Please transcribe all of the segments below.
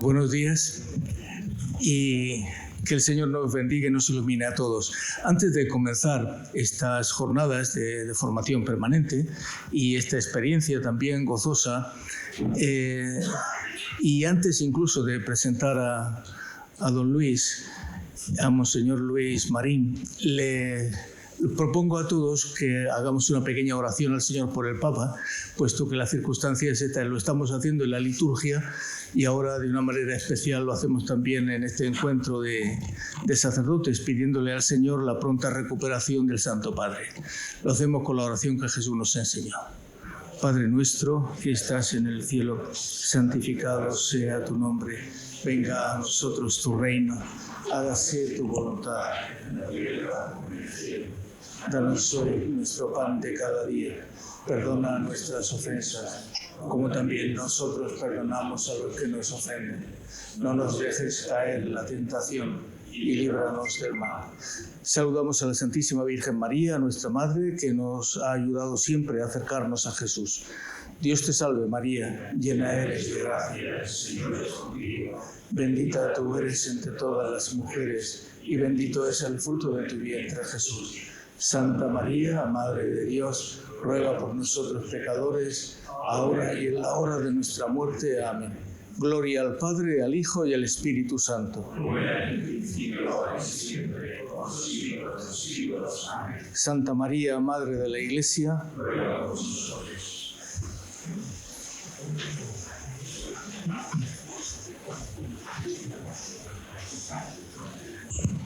Buenos días y que el Señor nos bendiga y nos ilumine a todos. Antes de comenzar estas jornadas de formación permanente y esta experiencia también gozosa, y antes incluso de presentar a don Luis, a Monseñor Luis Marín, le propongo a todos que hagamos una pequeña oración al Señor por el Papa, puesto que la circunstancia es esta, lo estamos haciendo en la liturgia y ahora de una manera especial lo hacemos también en este encuentro de sacerdotes, pidiéndole al Señor la pronta recuperación del Santo Padre. Lo hacemos con la oración que Jesús nos enseñó. Padre nuestro que estás en el cielo, santificado sea tu nombre. Venga a nosotros tu reino, hágase tu voluntad en la tierra como en el cielo. Danos hoy nuestro pan de cada día. Perdona nuestras ofensas, como también nosotros perdonamos a los que nos ofenden. No nos dejes caer en la tentación y líbranos del mal. Saludamos a la Santísima Virgen María, nuestra Madre, que nos ha ayudado siempre a acercarnos a Jesús. Dios te salve María, llena eres de gracia, el Señor es contigo. Bendita tú eres entre todas las mujeres y bendito es el fruto de tu vientre, Jesús. Santa María, Madre de Dios, ruega por nosotros pecadores, ahora y en la hora de nuestra muerte. Amén. Gloria al Padre, al Hijo y al Espíritu Santo. Santa María, Madre de la Iglesia, ruega por nosotros.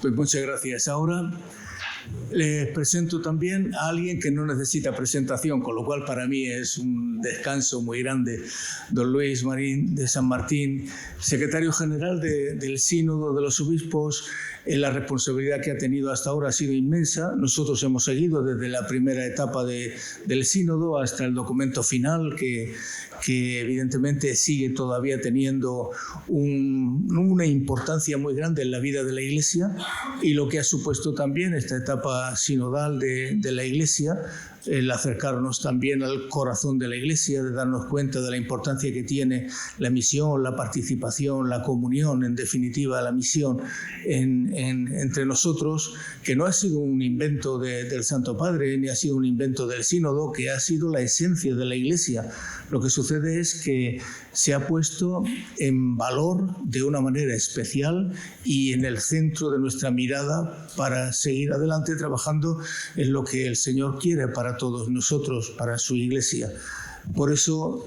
Pues muchas gracias. Ahora les presento también a alguien que no necesita presentación, con lo cual para mí es un descanso muy grande. Don Luis Marín de San Martín, secretario general del Sínodo de los Obispos. La responsabilidad que ha tenido hasta ahora ha sido inmensa. Nosotros hemos seguido desde la primera etapa del Sínodo hasta el documento final, que evidentemente sigue todavía teniendo una importancia muy grande en la vida de la Iglesia, y lo que ha supuesto también esta etapa sinodal de la Iglesia, el acercarnos también al corazón de la Iglesia, de darnos cuenta de la importancia que tiene la misión, la participación, la comunión, en definitiva la misión entre nosotros, que no ha sido un invento del Santo Padre, ni ha sido un invento del Sínodo, que ha sido la esencia de la Iglesia. Lo que sucede es que se ha puesto en valor de una manera especial y en el centro de nuestra mirada para seguir adelante trabajando en lo que el Señor quiere para todos nosotros, para su Iglesia. Por eso,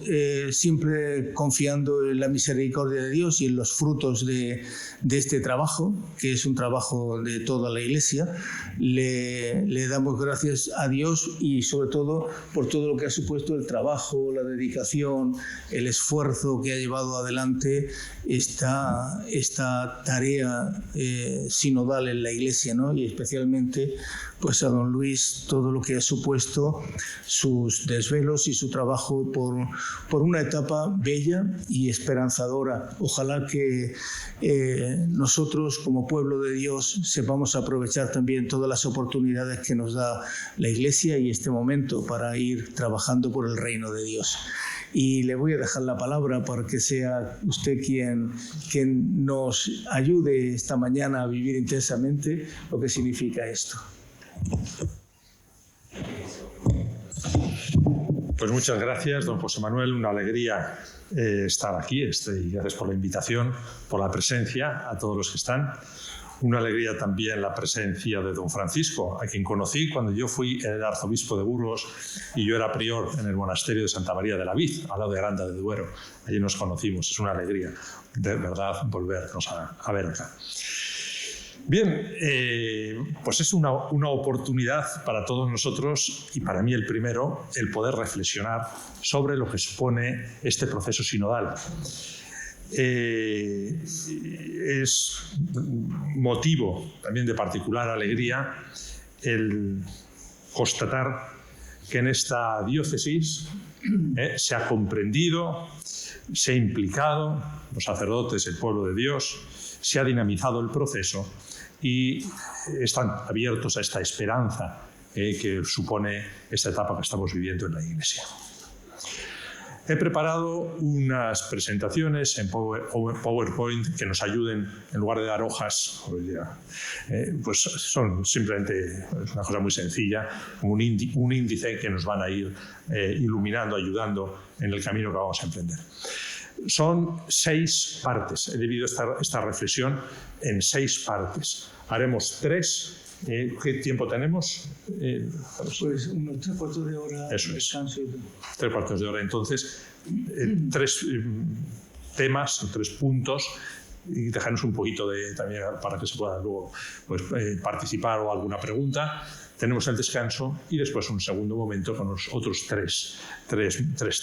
siempre confiando en la misericordia de Dios y en los frutos de este trabajo, que es un trabajo de toda la Iglesia, le damos gracias a Dios y sobre todo por todo lo que ha supuesto el trabajo, la dedicación, el esfuerzo que ha llevado adelante esta tarea sinodal en la Iglesia, ¿no? Y especialmente pues a don Luis, todo lo que ha supuesto sus desvelos y su trabajo por una etapa bella y esperanzadora. Ojalá que nosotros como pueblo de Dios sepamos aprovechar también todas las oportunidades que nos da la Iglesia y este momento para ir trabajando por el reino de Dios. Y le voy a dejar la palabra para que sea usted quien nos ayude esta mañana a vivir intensamente lo que significa esto. Pues muchas gracias, don José Manuel. Una alegría estar aquí. Y gracias por la invitación, por la presencia a todos los que están. Una alegría también la presencia de don Francisco, a quien conocí cuando yo fui el arzobispo de Burgos y yo era prior en el monasterio de Santa María de la Vid, al lado de Aranda de Duero. Allí nos conocimos. Es una alegría, de verdad, volvernos a ver acá. Bien, pues es una oportunidad para todos nosotros, y para mí el primero, el poder reflexionar sobre lo que supone este proceso sinodal. Es motivo también de particular alegría el constatar que en esta diócesis se ha comprendido, se ha implicado los sacerdotes, el pueblo de Dios, se ha dinamizado el proceso y están abiertos a esta esperanza que supone esta etapa que estamos viviendo en la Iglesia. He preparado unas presentaciones en PowerPoint que nos ayuden, en lugar de dar hojas, pues son simplemente una cosa muy sencilla, un índice que nos van a ir iluminando, ayudando en el camino que vamos a emprender. Son 6 partes. He dividido esta reflexión en 6 partes. Haremos 3. ¿Qué tiempo tenemos? Pues unos 3 cuartos de hora. Eso es. Descanso. 3 cuartos de hora. Entonces, 3 temas, 3 puntos, y dejarnos un poquito también para que se pueda luego pues, participar o alguna pregunta. Tenemos el descanso y después un segundo momento con los otros 3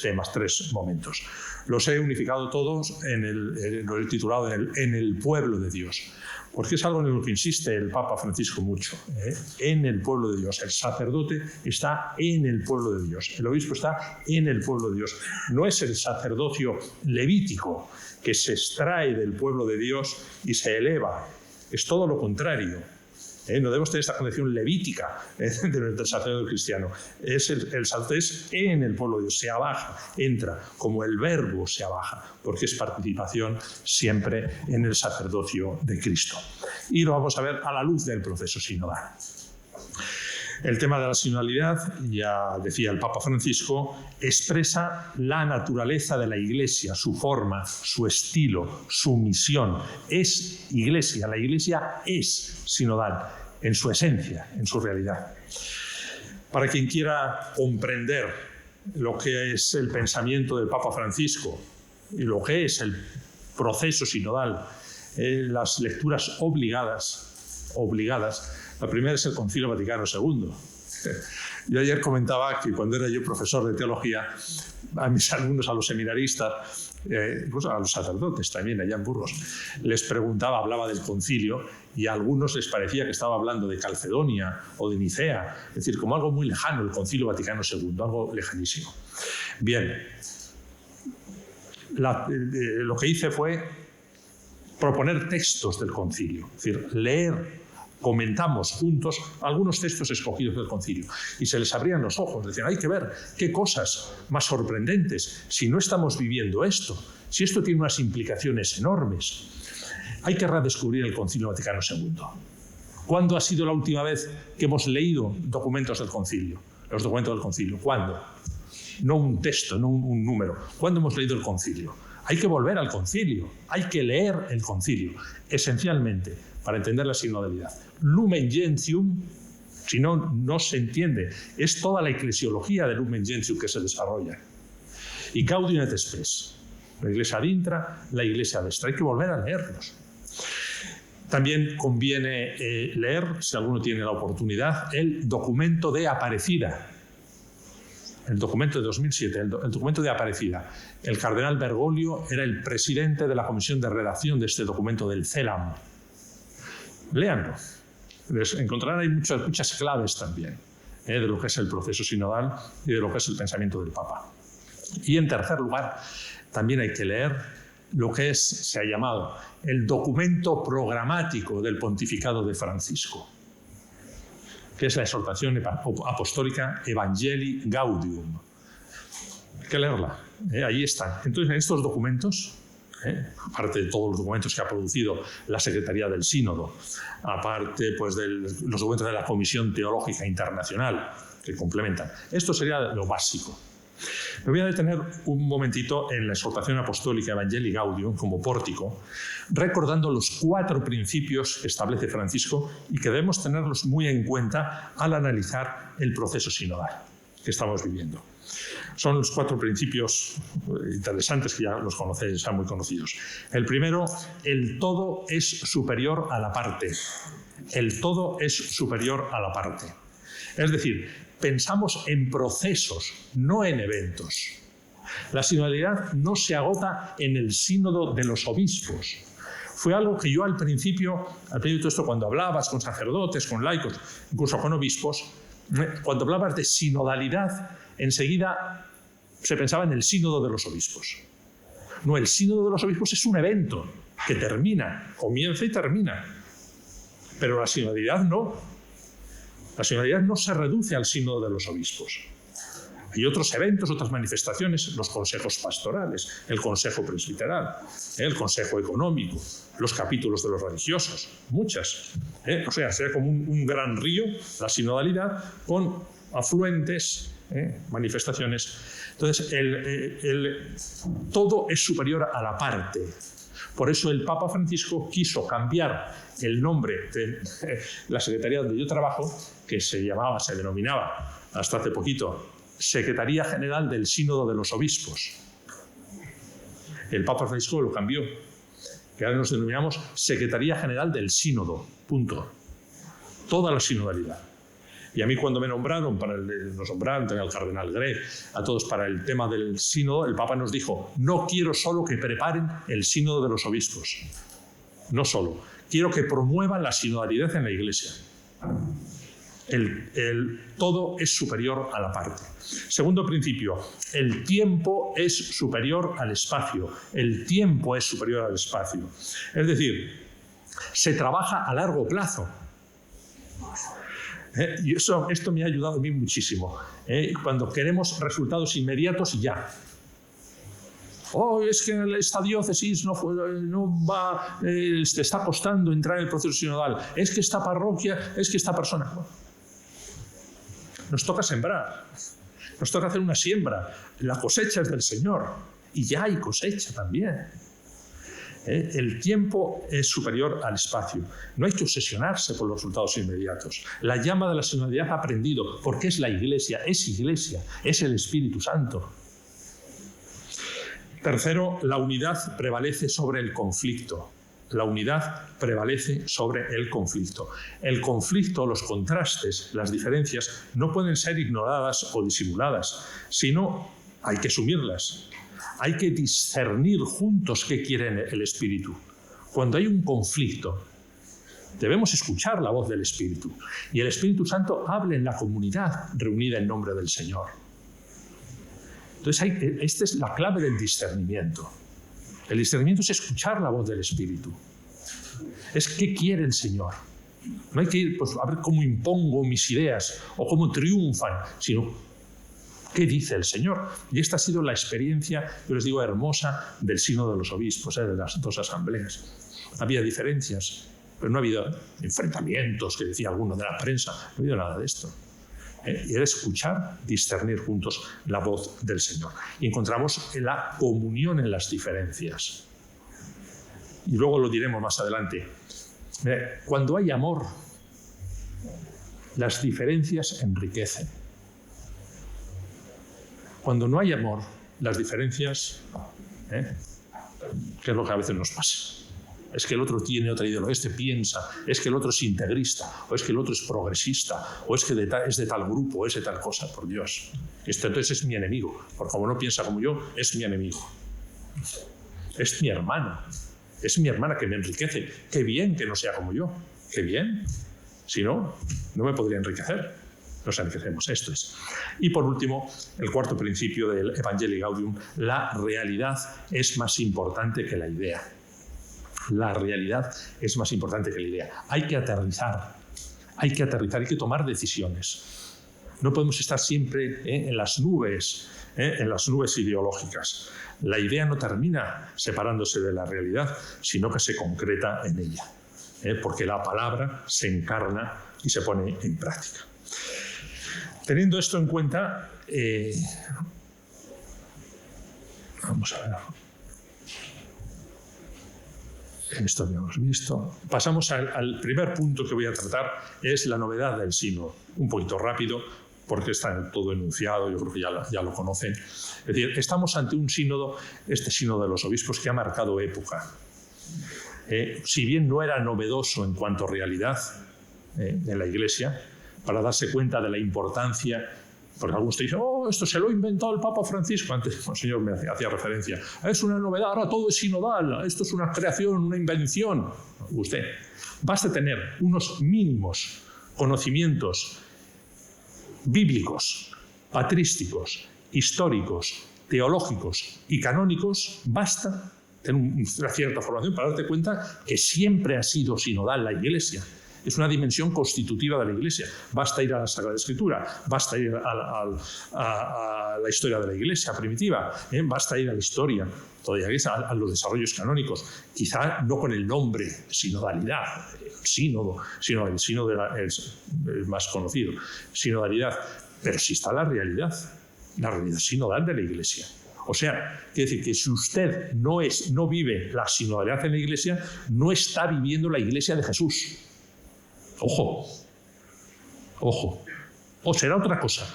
temas, 3 momentos. Los he unificado todos, lo he titulado en el pueblo de Dios, porque es algo en lo que insiste el Papa Francisco mucho, en el pueblo de Dios. El sacerdote está en el pueblo de Dios, el obispo está en el pueblo de Dios. No es el sacerdocio levítico que se extrae del pueblo de Dios y se eleva, es todo lo contrario. No debemos tener esta concepción levítica del sacerdote cristiano. El sacerdote es en el pueblo de Dios, se abaja, entra, como el verbo se abaja, porque es participación siempre en el sacerdocio de Cristo. Y lo vamos a ver a la luz del proceso sinodal. El tema de la sinodalidad, ya decía el Papa Francisco, expresa la naturaleza de la Iglesia, su forma, su estilo, su misión. Es Iglesia, la Iglesia es sinodal en su esencia, en su realidad. Para quien quiera comprender lo que es el pensamiento del Papa Francisco y lo que es el proceso sinodal, las lecturas obligadas, la primera es el Concilio Vaticano II. Yo ayer comentaba que cuando era yo profesor de teología, a mis alumnos, a los seminaristas, incluso a los sacerdotes también allá en Burgos, les preguntaba, hablaba del concilio, y a algunos les parecía que estaba hablando de Calcedonia o de Nicea, es decir, como algo muy lejano, el Concilio Vaticano II, algo lejanísimo. Bien, lo que hice fue proponer textos del concilio, es decir, leer, comentamos juntos algunos textos escogidos del concilio y se les abrían los ojos, decían, hay que ver qué cosas más sorprendentes, si no estamos viviendo esto, si esto tiene unas implicaciones enormes. Hay que redescubrir el Concilio Vaticano II. ¿Cuándo ha sido la última vez que hemos leído documentos del concilio? Los documentos del concilio, ¿cuándo? No un texto, no un número. ¿Cuándo hemos leído el concilio? Hay que volver al concilio, hay que leer el concilio, esencialmente, para entender la sinodalidad. Lumen Gentium, si no, no se entiende. Es toda la eclesiología de Lumen Gentium que se desarrolla. Y Gaudium et Spes, la Iglesia ad intra, la Iglesia ad extra. Hay que volver a leerlos. También conviene leer, si alguno tiene la oportunidad, el documento de Aparecida. El documento de 2007, el documento de Aparecida. El cardenal Bergoglio era el presidente de la comisión de redacción de este documento del CELAM. Léanlo. Encontrarán ahí muchas claves también de lo que es el proceso sinodal y de lo que es el pensamiento del Papa. Y en tercer lugar, también hay que leer lo que se ha llamado el documento programático del pontificado de Francisco, que es la exhortación apostólica Evangelii Gaudium. Hay que leerla, ahí están. Entonces, en estos documentos, aparte de todos los documentos que ha producido la Secretaría del Sínodo, aparte pues, de los documentos de la Comisión Teológica Internacional, que complementan, esto sería lo básico. Me voy a detener un momentito en la exhortación apostólica Evangelii Gaudium como pórtico, recordando los 4 principios que establece Francisco y que debemos tenerlos muy en cuenta al analizar el proceso sinodal que estamos viviendo. Son los 4 principios interesantes que ya los conocéis, son muy conocidos. El primero, el todo es superior a la parte. El todo es superior a la parte. Es decir, pensamos en procesos, no en eventos. La sinodalidad no se agota en el sínodo de los obispos. Fue algo que yo al principio de todo esto, cuando hablabas con sacerdotes, con laicos, incluso con obispos, cuando hablabas de sinodalidad, enseguida se pensaba en el sínodo de los obispos. No, el sínodo de los obispos es un evento que termina, comienza y termina. Pero la sinodalidad no. La sinodalidad no se reduce al sínodo de los obispos. Hay otros eventos, otras manifestaciones, los consejos pastorales, el consejo presbiteral, el consejo económico, los capítulos de los religiosos, muchas. O sea, sería como un gran río, la sinodalidad, con afluentes, manifestaciones. Entonces, todo es superior a la parte. Por eso el Papa Francisco quiso cambiar el nombre de la secretaría donde yo trabajo, que se denominaba hasta hace poquito Secretaría General del Sínodo de los Obispos. El Papa Francisco lo cambió, que ahora nos denominamos Secretaría General del Sínodo, punto. Toda la sinodalidad. Y a mí cuando me nombraron, nos nombraron al cardenal Grey, a todos para el tema del sínodo, el Papa nos dijo, no quiero solo que preparen el sínodo de los obispos, no solo, quiero que promuevan la sinodalidad en la Iglesia. Todo es superior a la parte. Segundo principio, el tiempo es superior al espacio. El tiempo es superior al espacio. Es decir, se trabaja a largo plazo. Y esto me ha ayudado a mí muchísimo. Cuando queremos resultados inmediatos, ya. Es que esta diócesis te está costando entrar en el proceso sinodal. Es que esta parroquia, es que esta persona. Nos toca sembrar. Nos toca hacer una siembra. La cosecha es del Señor. Y ya hay cosecha también. El tiempo es superior al espacio. No hay que obsesionarse por los resultados inmediatos. La llama de la sinodalidad ha aprendido, porque es la Iglesia, es el Espíritu Santo. Tercero, la unidad prevalece sobre el conflicto. La unidad prevalece sobre el conflicto. El conflicto, los contrastes, las diferencias, no pueden ser ignoradas o disimuladas, sino hay que asumirlas. Hay que discernir juntos qué quiere el Espíritu. Cuando hay un conflicto, debemos escuchar la voz del Espíritu. Y el Espíritu Santo habla en la comunidad reunida en nombre del Señor. Entonces, esta es la clave del discernimiento. El discernimiento es escuchar la voz del Espíritu. Es qué quiere el Señor. No hay que ir a ver cómo impongo mis ideas o cómo triunfan, sino ¿qué dice el Señor? Y esta ha sido la experiencia, yo les digo, hermosa del Sínodo de los Obispos, de las dos asambleas. Había diferencias, pero no ha habido enfrentamientos, que decía alguno de la prensa, no ha habido nada de esto. Y era escuchar, discernir juntos la voz del Señor. Y encontramos la comunión en las diferencias. Y luego lo diremos más adelante. Cuando hay amor, las diferencias enriquecen. Cuando no hay amor, las diferencias, ¿qué es lo que a veces nos pasa? Es que el otro tiene otra ideología, este piensa, es que el otro es integrista, o es que el otro es progresista, o es que es de tal grupo, o es de tal cosa, por Dios. Entonces es mi enemigo, porque como no piensa como yo, es mi enemigo. Es mi hermano, es mi hermana que me enriquece. Qué bien que no sea como yo, qué bien. Si no, no me podría enriquecer. Nos enriquecemos, esto es. Y por último, el cuarto principio del Evangelii Gaudium, la realidad es más importante que la idea. La realidad es más importante que la idea. Hay que aterrizar, hay que tomar decisiones. No podemos estar siempre en las nubes ideológicas. La idea no termina separándose de la realidad, sino que se concreta en ella, porque la palabra se encarna y se pone en práctica. Teniendo esto en cuenta, vamos a ver. Esto lo hemos visto. Pasamos al primer punto que voy a tratar, es la novedad del sínodo. Un poquito rápido, porque está todo enunciado, yo creo que ya lo conocen. Es decir, estamos ante un sínodo, este sínodo de los obispos, que ha marcado época. Si bien no era novedoso en cuanto a realidad en la Iglesia, para darse cuenta de la importancia, porque algunos te dicen, esto se lo ha inventado el Papa Francisco. Antes el Señor me hacía referencia, es una novedad, ahora todo es sinodal, esto es una creación, una invención. Usted, basta tener unos mínimos conocimientos bíblicos, patrísticos, históricos, teológicos y canónicos, basta tener una cierta formación para darte cuenta que siempre ha sido sinodal la Iglesia, es una dimensión constitutiva de la Iglesia. Basta ir a la Sagrada Escritura, basta ir a la historia de la Iglesia primitiva, basta ir a la historia, todavía a los desarrollos canónicos, quizá no con el nombre sinodalidad, sínodo, el sínodo es el más conocido, sinodalidad, pero sí está la realidad sinodal de la Iglesia. O sea, quiere decir que si usted no vive la sinodalidad en la Iglesia, no está viviendo la Iglesia de Jesús. Ojo. O será otra cosa,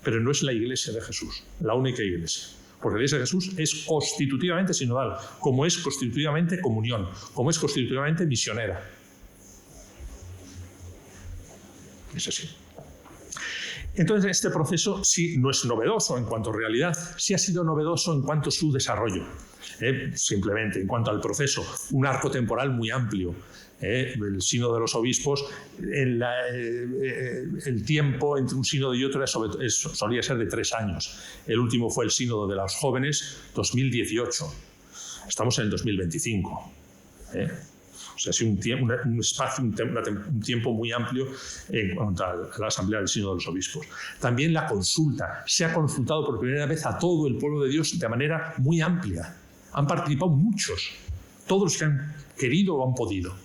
pero no es la Iglesia de Jesús, la única Iglesia. Porque la Iglesia de Jesús es constitutivamente sinodal, como es constitutivamente comunión, como es constitutivamente misionera. Es así. Entonces, este proceso sí no es novedoso en cuanto a realidad, sí ha sido novedoso en cuanto a su desarrollo. Simplemente, en cuanto al proceso, un arco temporal muy amplio. El sínodo de los obispos, el tiempo entre un sínodo y otro solía ser de 3 años. El último fue el sínodo de los jóvenes, 2018. Estamos en el 2025. O sea, ha sido un espacio, un tiempo muy amplio en cuanto a la Asamblea del Sínodo de los Obispos. También la consulta. Se ha consultado por primera vez a todo el pueblo de Dios de manera muy amplia. Han participado muchos, todos los que han querido o han podido.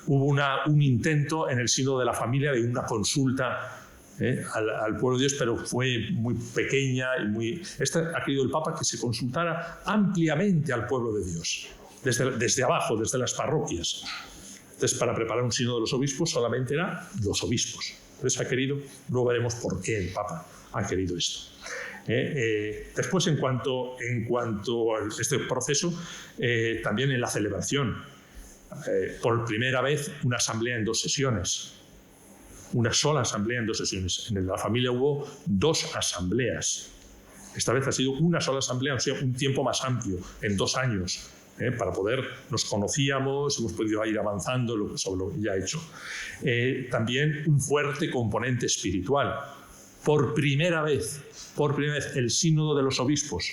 Hubo un intento en el Sínodo de la Familia de una consulta al pueblo de Dios, pero fue muy pequeña y muy... Ha querido el Papa que se consultara ampliamente al pueblo de Dios. Desde abajo, desde las parroquias. Entonces, para preparar un sínodo de los obispos solamente eran los obispos. Entonces ha querido, luego veremos por qué el Papa ha querido esto. Después, en cuanto a este proceso, también en la celebración, por primera vez una asamblea en 2 sesiones. Una sola asamblea en 2 sesiones. En la familia hubo 2 asambleas. Esta vez ha sido una sola asamblea, o sea, un tiempo más amplio, en 2 años. Para poder, nos conocíamos, hemos podido ir avanzando sobre lo ya hecho. También un fuerte componente espiritual. Por primera vez, el sínodo de los obispos.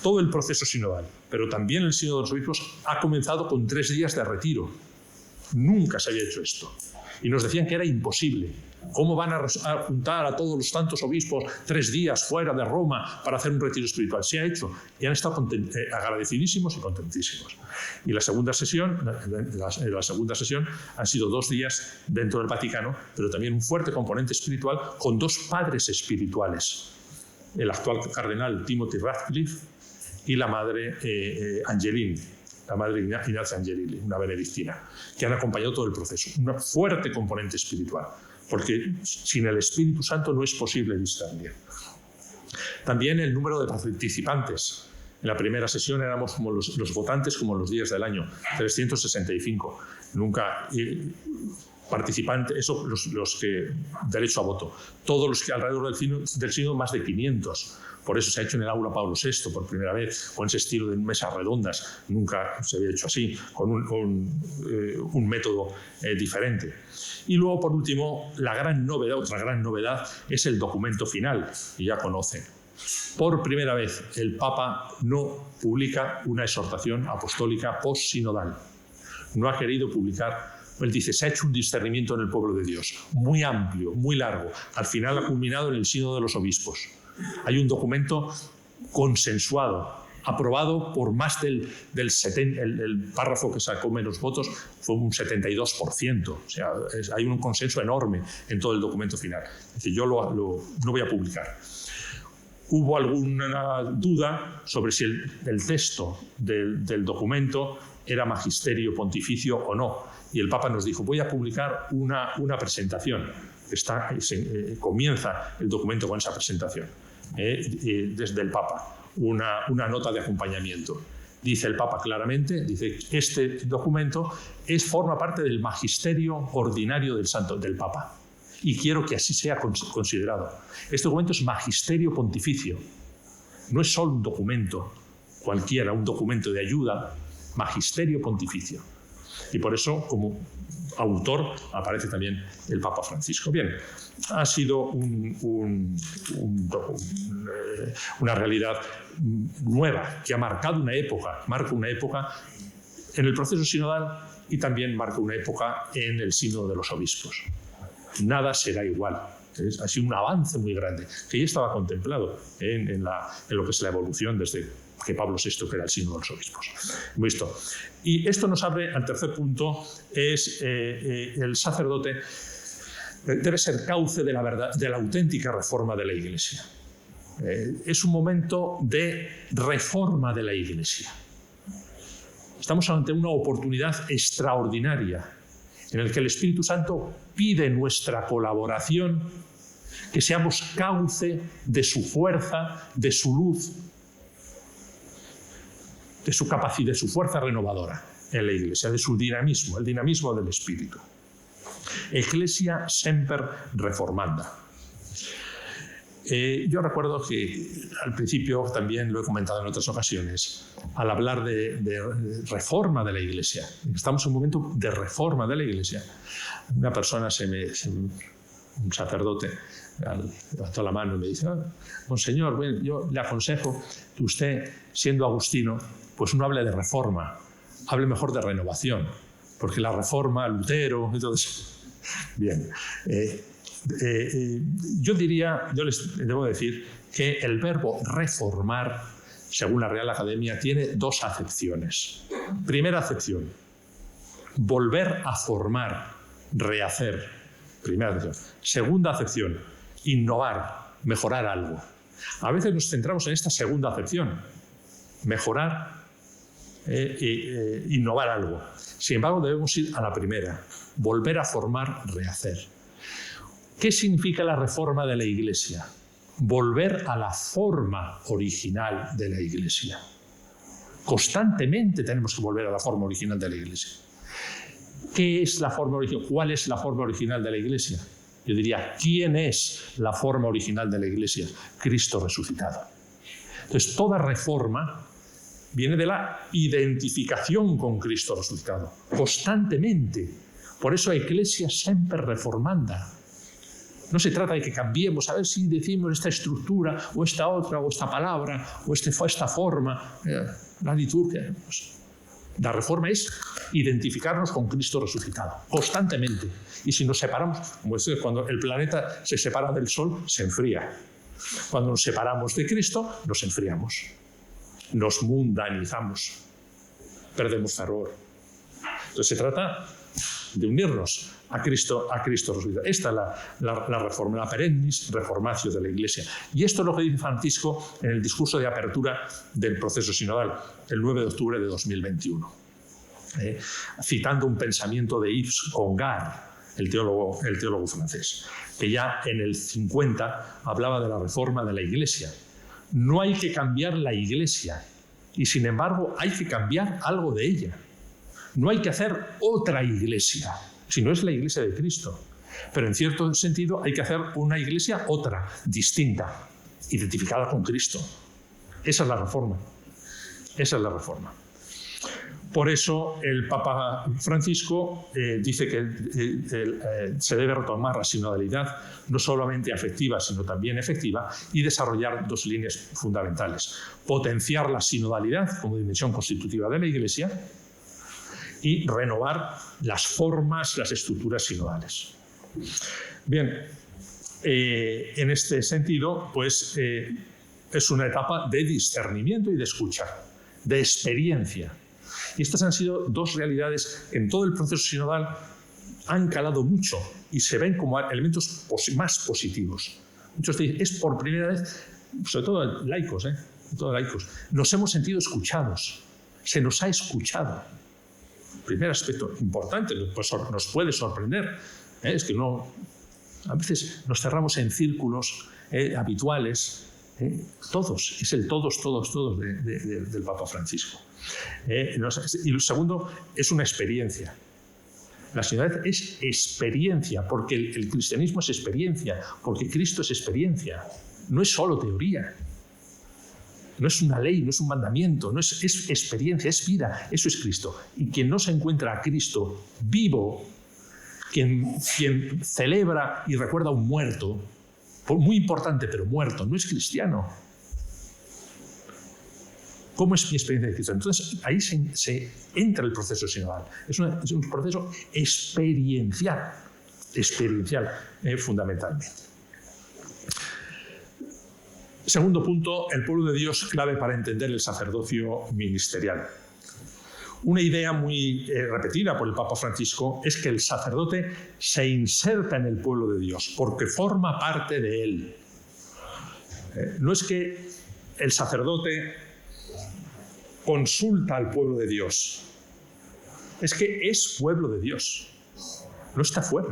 Todo el proceso sinodal, pero también el sínodo de los obispos ha comenzado con 3 días de retiro. Nunca se había hecho esto. Y nos decían que era imposible. ¿Cómo van a juntar a todos los tantos obispos 3 días fuera de Roma para hacer un retiro espiritual? Se ha hecho y han estado agradecidísimos y contentísimos. Y la segunda sesión han sido 2 días dentro del Vaticano, pero también un fuerte componente espiritual con 2 padres espirituales. El actual cardenal Timothy Ratcliffe y la madre Angelini. La madre Ignacia Angelini, una benedictina, que han acompañado todo el proceso. Un fuerte componente espiritual, porque sin el Espíritu Santo no es posible discernir. También el número de participantes. En la primera sesión éramos como los votantes, como los días del año, 365. Nunca participantes, eso los que derecho a voto. Todos los que alrededor del sínodo, más de 500. Por eso se ha hecho en el Aula Pablo VI por primera vez, con ese estilo de mesas redondas. Nunca se había hecho así, con un método diferente. Y luego, por último, otra gran novedad es el documento final, que ya conocen. Por primera vez, el Papa no publica una exhortación apostólica post-sinodal. No ha querido publicar. Él dice, se ha hecho un discernimiento en el pueblo de Dios, muy amplio, muy largo. Al final ha culminado en el Sínodo de los Obispos. Hay un documento consensuado, aprobado por más del 70%, el párrafo que sacó menos votos fue un 72%. O sea, hay un consenso enorme en todo el documento final. Es decir, yo no voy a publicar. Hubo alguna duda sobre si el texto del documento era magisterio pontificio o no. Y el Papa nos dijo, voy a publicar una presentación. Comienza el documento con esa presentación, desde el Papa, una nota de acompañamiento. Dice el Papa claramente, dice, este documento forma parte del magisterio ordinario del Papa. Y quiero que así sea considerado. Este documento es magisterio pontificio. No es solo un documento cualquiera, un documento de ayuda, magisterio pontificio. Y por eso, como autor, aparece también el Papa Francisco. Bien, ha sido una realidad nueva que ha marcado marca una época en el proceso sinodal y también marca una época en el sínodo de los obispos. Nada será igual. Ha sido un avance muy grande, que ya estaba contemplado en lo que es la evolución desde que Pablo VI era el sínodo de los obispos. ¿Visto? Y esto nos abre al tercer punto, es el sacerdote debe ser cauce de la verdad, de la auténtica reforma de la Iglesia. Es un momento de reforma de la Iglesia. Estamos ante una oportunidad extraordinaria en la que el Espíritu Santo pide nuestra colaboración, que seamos cauce de su fuerza, de su luz, de su capacidad, de su fuerza renovadora en la Iglesia, de su dinamismo, el dinamismo del Espíritu. Ecclesia semper reformanda. Yo recuerdo que al principio, también lo he comentado en otras ocasiones, al hablar de reforma de la Iglesia, estamos en un momento de reforma de la Iglesia, una persona, un sacerdote, levantó la mano y me dice: Monseñor, bueno, yo le aconsejo que usted, siendo agustino, pues no hable de reforma, hable mejor de renovación, porque la reforma, Lutero, entonces... Bien, yo les debo decir que el verbo reformar, según la Real Academia, tiene dos acepciones. Primera acepción, volver a formar, rehacer. Primera acepción. Segunda acepción, innovar, mejorar algo. A veces nos centramos en esta segunda acepción, mejorar, innovar algo. Sin embargo, debemos ir a la primera, volver a formar, rehacer. ¿Qué significa la reforma de la Iglesia? Volver a la forma original de la Iglesia. Constantemente tenemos que volver a la forma original de la Iglesia. ¿Qué es la forma original? ¿Cuál es la forma original de la Iglesia? Yo diría, ¿quién es la forma original de la Iglesia? Cristo resucitado. Entonces, toda reforma viene de la identificación con Cristo resucitado, constantemente. Por eso, Ecclesia semper reformanda. No se trata de que cambiemos, a ver si decimos esta estructura, o esta otra, o esta palabra, o esta forma, la liturgia. La reforma es identificarnos con Cristo resucitado, constantemente. Y si nos separamos, como es cuando el planeta se separa del Sol, se enfría. Cuando nos separamos de Cristo, nos enfriamos. Nos mundanizamos. Perdemos fervor. Entonces se trata de unirnos a Cristo resucitado. Esta es la reforma, la perennis reformatio de la Iglesia. Y esto es lo que dice Francisco en el discurso de apertura del proceso sinodal, el 9 de octubre de 2021. Citando un pensamiento de Yves Congar, el teólogo francés, que ya en el 50 hablaba de la reforma de la Iglesia. No hay que cambiar la Iglesia, y sin embargo hay que cambiar algo de ella. No hay que hacer otra Iglesia, si no es la Iglesia de Cristo. Pero en cierto sentido hay que hacer una Iglesia otra, distinta, identificada con Cristo. Esa es la reforma. Esa es la reforma. Por eso el Papa Francisco dice que se debe retomar la sinodalidad, no solamente afectiva, sino también efectiva, y desarrollar dos líneas fundamentales. Potenciar la sinodalidad como dimensión constitutiva de la Iglesia y renovar las formas, las estructuras sinodales. Bien, en este sentido, pues es una etapa de discernimiento y de escucha, de experiencia. Y estas han sido dos realidades que en todo el proceso sinodal han calado mucho y se ven como elementos más positivos. Muchos dicen, es por primera vez, sobre todo laicos, nos hemos sentido escuchados, se nos ha escuchado. Primer aspecto importante, pues nos puede sorprender, es que a veces nos cerramos en círculos habituales, todos, es el todos del Papa Francisco. Y lo segundo es una experiencia. La sinodalidad es experiencia, porque el cristianismo es experiencia, porque Cristo es experiencia, no es solo teoría. No es una ley, no es un mandamiento, es experiencia, es vida, eso es Cristo. Y quien no se encuentra a Cristo vivo, quien celebra y recuerda a un muerto, muy importante, pero muerto, no es cristiano. ¿Cómo es mi experiencia de Cristo? Entonces, ahí se entra el proceso sinodal. Es un proceso experiencial, fundamentalmente. Segundo punto, el pueblo de Dios clave para entender el sacerdocio ministerial. Una idea muy repetida por el Papa Francisco es que el sacerdote se inserta en el pueblo de Dios porque forma parte de él. No es que el sacerdote consulta al pueblo de Dios, es que es pueblo de Dios, no está fuera.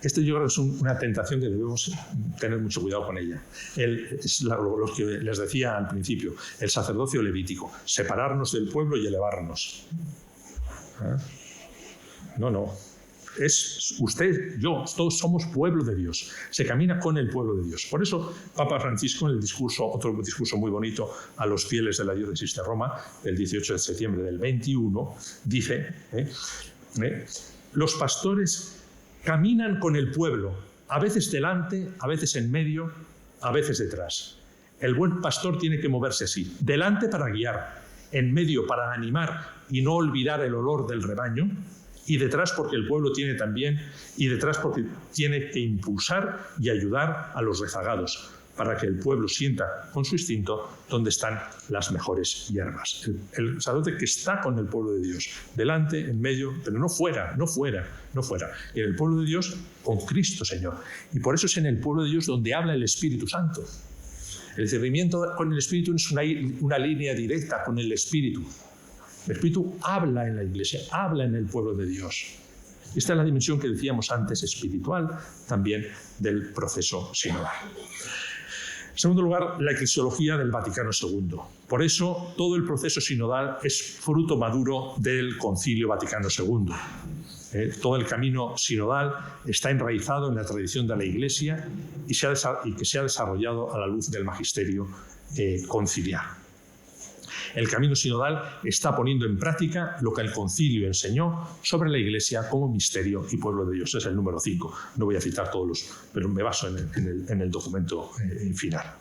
Esto yo creo que es una tentación que debemos tener mucho cuidado con ella. Es lo que les decía al principio, el sacerdocio levítico, separarnos del pueblo y elevarnos. No. Es usted, yo, todos somos pueblo de Dios. Se camina con el pueblo de Dios. Por eso, Papa Francisco, en el discurso, otro discurso muy bonito a los fieles de la diócesis de Roma, el 18 de septiembre del 21, dice, los pastores caminan con el pueblo, a veces delante, a veces en medio, a veces detrás. El buen pastor tiene que moverse así, delante para guiar, en medio para animar y no olvidar el olor del rebaño, y detrás porque el pueblo tiene también, y detrás porque tiene que impulsar y ayudar a los rezagados, para que el pueblo sienta con su instinto dónde están las mejores hierbas. El sacerdote que está con el pueblo de Dios, delante, en medio, pero no fuera. Y en el pueblo de Dios, con Cristo, Señor. Y por eso es en el pueblo de Dios donde habla el Espíritu Santo. El discernimiento con el Espíritu no es una línea directa con el Espíritu. El Espíritu habla en la Iglesia, habla en el pueblo de Dios. Esta es la dimensión que decíamos antes, espiritual, también del proceso sinodal. En segundo lugar, la eclesiología del Vaticano II. Por eso, todo el proceso sinodal es fruto maduro del Concilio Vaticano II. Todo el camino sinodal está enraizado en la tradición de la Iglesia y que se ha desarrollado a la luz del magisterio conciliar. El camino sinodal está poniendo en práctica lo que el concilio enseñó sobre la Iglesia como misterio y pueblo de Dios. Es el número 5. No voy a citar todos pero me baso en el documento final.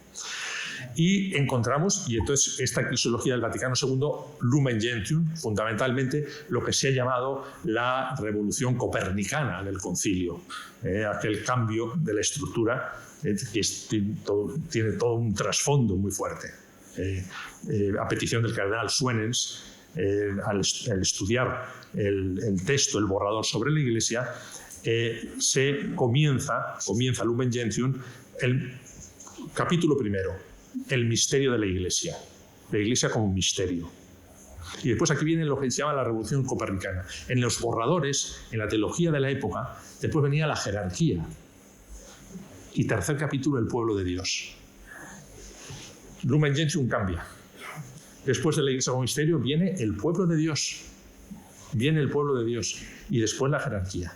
Y encontramos, y entonces esta eclesiología del Vaticano II, Lumen Gentium, fundamentalmente lo que se ha llamado la revolución copernicana del concilio, aquel cambio de la estructura que tiene todo un trasfondo muy fuerte. A petición del cardenal Suenens, al estudiar el texto, el borrador sobre la Iglesia, se comienza Lumen Gentium, el capítulo primero, el misterio de la Iglesia como un misterio. Y después aquí viene lo que se llama la revolución copernicana. En los borradores, en la teología de la época, después venía la jerarquía. Y tercer capítulo, el pueblo de Dios. Lumen Gentium cambia. Después de la Iglesia como misterio viene el pueblo de Dios. Y después la jerarquía.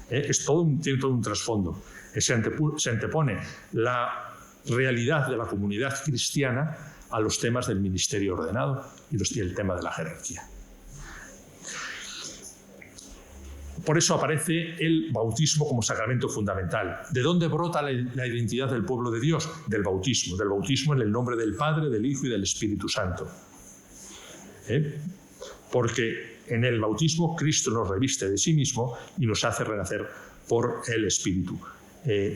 Tiene todo un trasfondo. Se antepone la realidad de la comunidad cristiana a los temas del ministerio ordenado y el tema de la jerarquía. Por eso aparece el bautismo como sacramento fundamental. ¿De dónde brota la identidad del pueblo de Dios? Del bautismo en el nombre del Padre, del Hijo y del Espíritu Santo. Porque en el bautismo Cristo nos reviste de sí mismo y nos hace renacer por el Espíritu.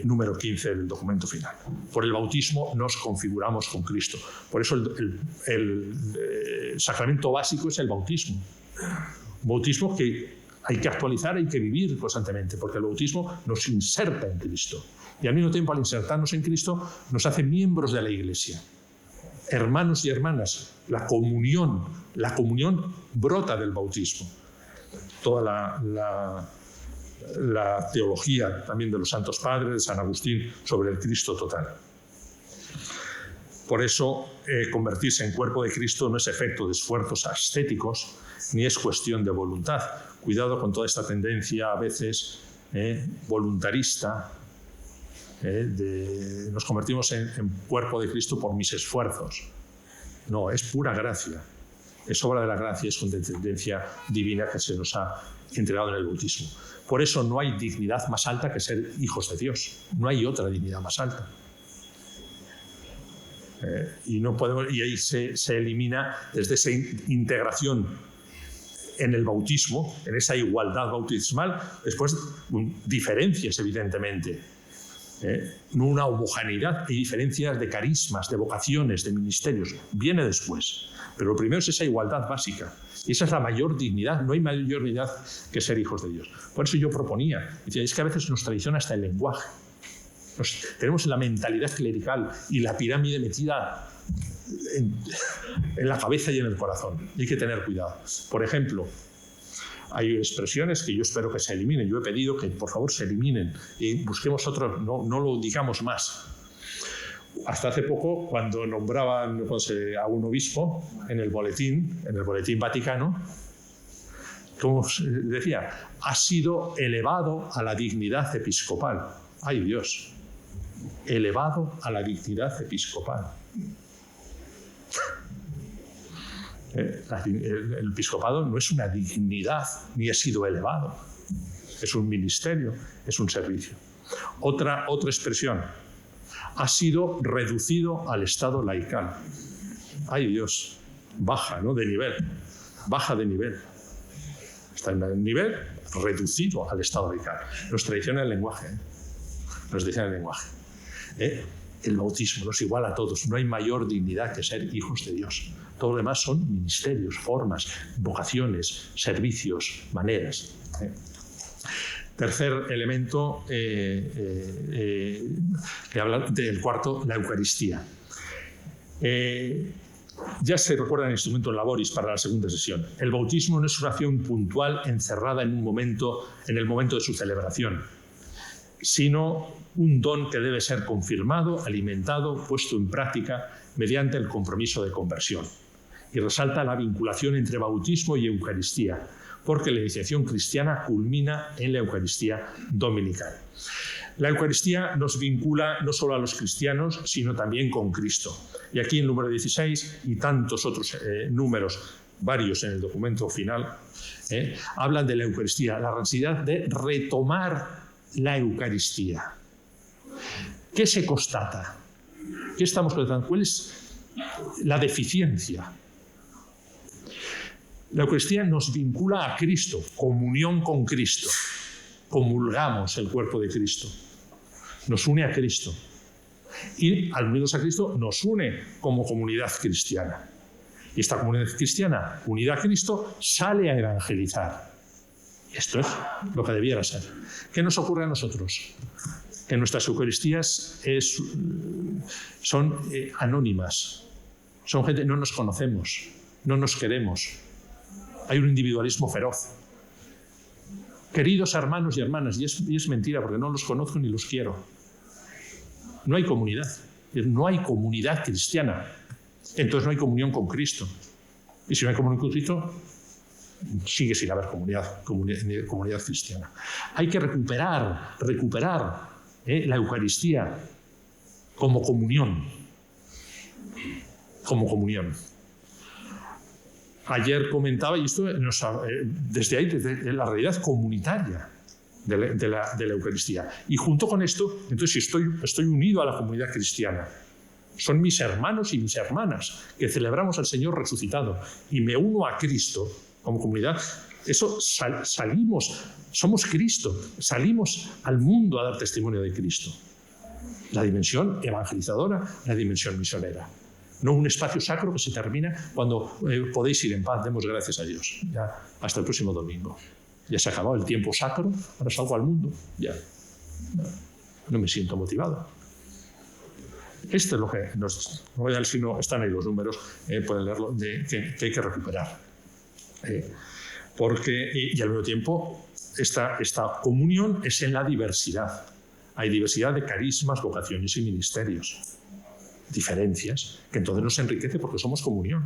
Número 15 del documento final. Por el bautismo nos configuramos con Cristo. Por eso el sacramento básico es el bautismo. Un bautismo que hay que actualizar, hay que vivir constantemente, porque el bautismo nos inserta en Cristo. Y al mismo tiempo, al insertarnos en Cristo, nos hace miembros de la Iglesia. Hermanos y hermanas, la comunión brota del bautismo. Toda la teología también de los santos padres, de San Agustín, sobre el Cristo total. Por eso, convertirse en cuerpo de Cristo no es efecto de esfuerzos ascéticos, ni es cuestión de voluntad. Cuidado con toda esta tendencia a veces voluntarista, nos convertimos en cuerpo de Cristo por mis esfuerzos. No, es pura gracia. Es obra de la gracia, es una tendencia divina que se nos ha entregado en el bautismo. Por eso no hay dignidad más alta que ser hijos de Dios. No hay otra dignidad más alta. Y ahí se elimina desde esa integración en el bautismo, en esa igualdad bautismal, después diferencias, evidentemente. No una homogeneidad, hay diferencias de carismas, de vocaciones, de ministerios, viene después. Pero lo primero es esa igualdad básica. Y esa es la mayor dignidad, no hay mayor dignidad que ser hijos de Dios. Por eso yo proponía, decía, es que a veces nos traiciona hasta el lenguaje. Tenemos la mentalidad clerical y la pirámide metida en la cabeza y en el corazón. Y hay que tener cuidado. Por ejemplo, hay expresiones que yo espero que se eliminen. Yo he pedido que por favor se eliminen y busquemos otros, no lo digamos más. Hasta hace poco, cuando nombraban a un obispo en el boletín Vaticano, como decía, ha sido elevado a la dignidad episcopal. ¡Ay, Dios! Elevado a la dignidad episcopal. El episcopado no es una dignidad, ni ha sido elevado. Es un ministerio, es un servicio. Otra expresión. Ha sido reducido al estado laical. ¡Ay, Dios! Baja, ¿no? De nivel. Baja de nivel. Está en el nivel reducido al estado laical. Nos traiciona el lenguaje. Nos dice el lenguaje. El bautismo nos iguala a todos. No hay mayor dignidad que ser hijos de Dios. Todo lo demás son ministerios, formas, vocaciones, servicios, maneras. Tercer elemento que habla del cuarto, la Eucaristía. Ya se recuerda el instrumento laboris para la segunda sesión. El bautismo no es una acción puntual encerrada en el momento de su celebración, sino un don que debe ser confirmado, alimentado, puesto en práctica mediante el compromiso de conversión. Y resalta la vinculación entre bautismo y Eucaristía, porque la iniciación cristiana culmina en la Eucaristía dominical. La Eucaristía nos vincula no solo a los cristianos, sino también con Cristo. Y aquí el número 16 y tantos otros números, varios en el documento final, hablan de la Eucaristía, la necesidad de retomar la Eucaristía. ¿Qué se constata? ¿Qué estamos constatando? ¿Cuál es la deficiencia? La Eucaristía nos vincula a Cristo, comunión con Cristo. Comulgamos el cuerpo de Cristo. Nos une a Cristo. Y al unirnos a Cristo nos une como comunidad cristiana. Y esta comunidad cristiana, unida a Cristo, sale a evangelizar. Esto es lo que debiera ser. ¿Qué nos ocurre a nosotros? Que nuestras Eucaristías son anónimas. Son gente, no nos conocemos, no nos queremos. Hay un individualismo feroz. Queridos hermanos y hermanas, y es mentira porque no los conozco ni los quiero. No hay comunidad. No hay comunidad cristiana. Entonces no hay comunión con Cristo. Y si no hay comunión con Cristo, sigue sin haber comunidad cristiana. Hay que recuperar la Eucaristía como comunión. Como comunión. Ayer comentaba, y esto desde ahí, desde la realidad comunitaria de la Eucaristía. Y junto con esto, entonces estoy unido a la comunidad cristiana. Son mis hermanos y mis hermanas que celebramos al Señor resucitado. Y me uno a Cristo como comunidad. Eso salimos, somos Cristo, salimos al mundo a dar testimonio de Cristo. La dimensión evangelizadora, la dimensión misionera. No un espacio sacro que se termina cuando podéis ir en paz. Demos gracias a Dios. Ya, hasta el próximo domingo. Ya se ha acabado el tiempo sacro, ahora salgo al mundo. Ya. No me siento motivado. Esto es lo que no voy a decir, no están ahí los números, pueden leerlo, que hay que recuperar. Y al mismo tiempo, esta comunión es en la diversidad. Hay diversidad de carismas, vocaciones y ministerios. Diferencias, que entonces nos enriquece porque somos comunión.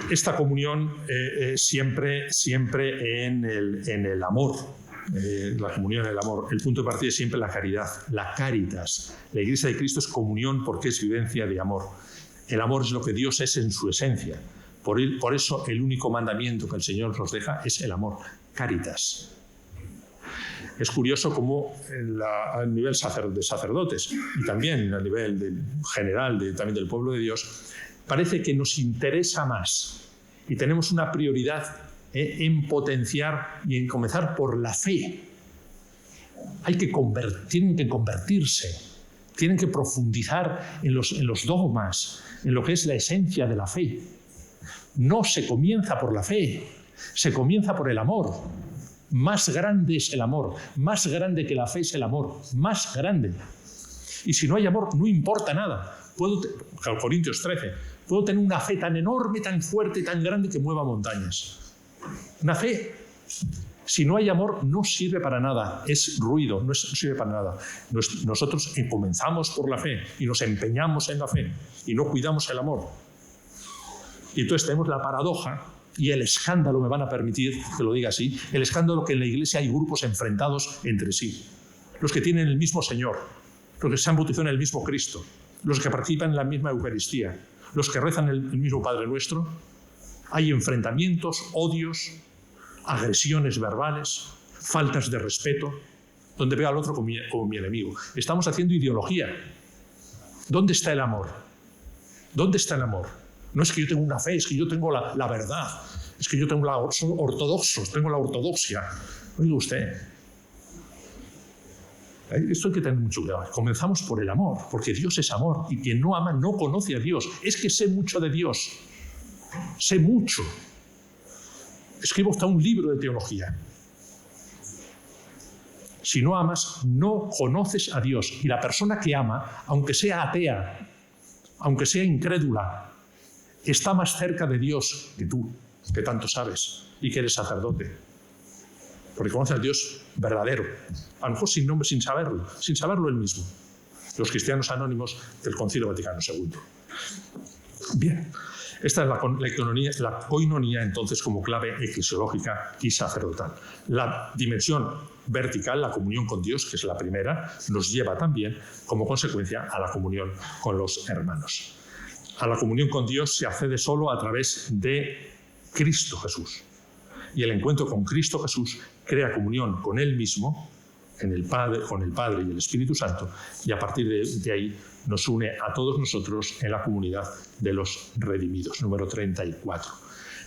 Esta comunión siempre en el amor, la comunión en el amor. El punto de partida es siempre la caridad, la caritas. La Iglesia de Cristo es comunión porque es vivencia de amor. El amor es lo que Dios es en su esencia. Por eso el único mandamiento que el Señor nos deja es el amor, caritas. Es curioso cómo a nivel de sacerdotes y también a nivel general también del pueblo de Dios, parece que nos interesa más y tenemos una prioridad en potenciar y en comenzar por la fe. Tienen que convertirse, tienen que profundizar en los dogmas, en lo que es la esencia de la fe. No se comienza por la fe, se comienza por el amor. Más grande es el amor, más grande que la fe es el amor, más grande. Y si no hay amor, no importa nada. Corintios 13, puedo tener una fe tan enorme, tan fuerte, tan grande que mueva montañas. Una fe, si no hay amor, no sirve para nada, es ruido, no sirve para nada. Nosotros comenzamos por la fe y nos empeñamos en la fe y no cuidamos el amor. Y entonces tenemos la paradoja y el escándalo, me van a permitir que lo diga así, el escándalo que en la Iglesia hay grupos enfrentados entre sí. Los que tienen el mismo Señor, los que se han bautizado en el mismo Cristo, los que participan en la misma Eucaristía, los que rezan el mismo Padre Nuestro. Hay enfrentamientos, odios, agresiones verbales, faltas de respeto, donde veo al otro como mi enemigo. Estamos haciendo ideología. ¿Dónde está el amor? ¿Dónde está el amor? No es que yo tengo una fe, es que yo tengo la verdad, es que yo soy ortodoxos, tengo la ortodoxia. Oiga usted, esto hay que tener mucho cuidado. Comenzamos por el amor, porque Dios es amor, y quien no ama no conoce a Dios. Es que sé mucho de Dios, sé mucho. Escribo hasta un libro de teología. Si no amas, no conoces a Dios. Y la persona que ama, aunque sea atea, aunque sea incrédula, está más cerca de Dios que tú, que tanto sabes y que eres sacerdote. Porque conoce al Dios verdadero, a lo mejor sin nombre, sin saberlo él mismo. Los cristianos anónimos del Concilio Vaticano II. Bien, esta es la coinonía entonces como clave eclesiológica y sacerdotal. La dimensión vertical, la comunión con Dios, que es la primera, nos lleva también como consecuencia a la comunión con los hermanos. A la comunión con Dios se accede solo a través de Cristo Jesús. Y el encuentro con Cristo Jesús crea comunión con Él mismo, con el Padre y el Espíritu Santo, y a partir de ahí nos une a todos nosotros en la comunidad de los redimidos, número 34.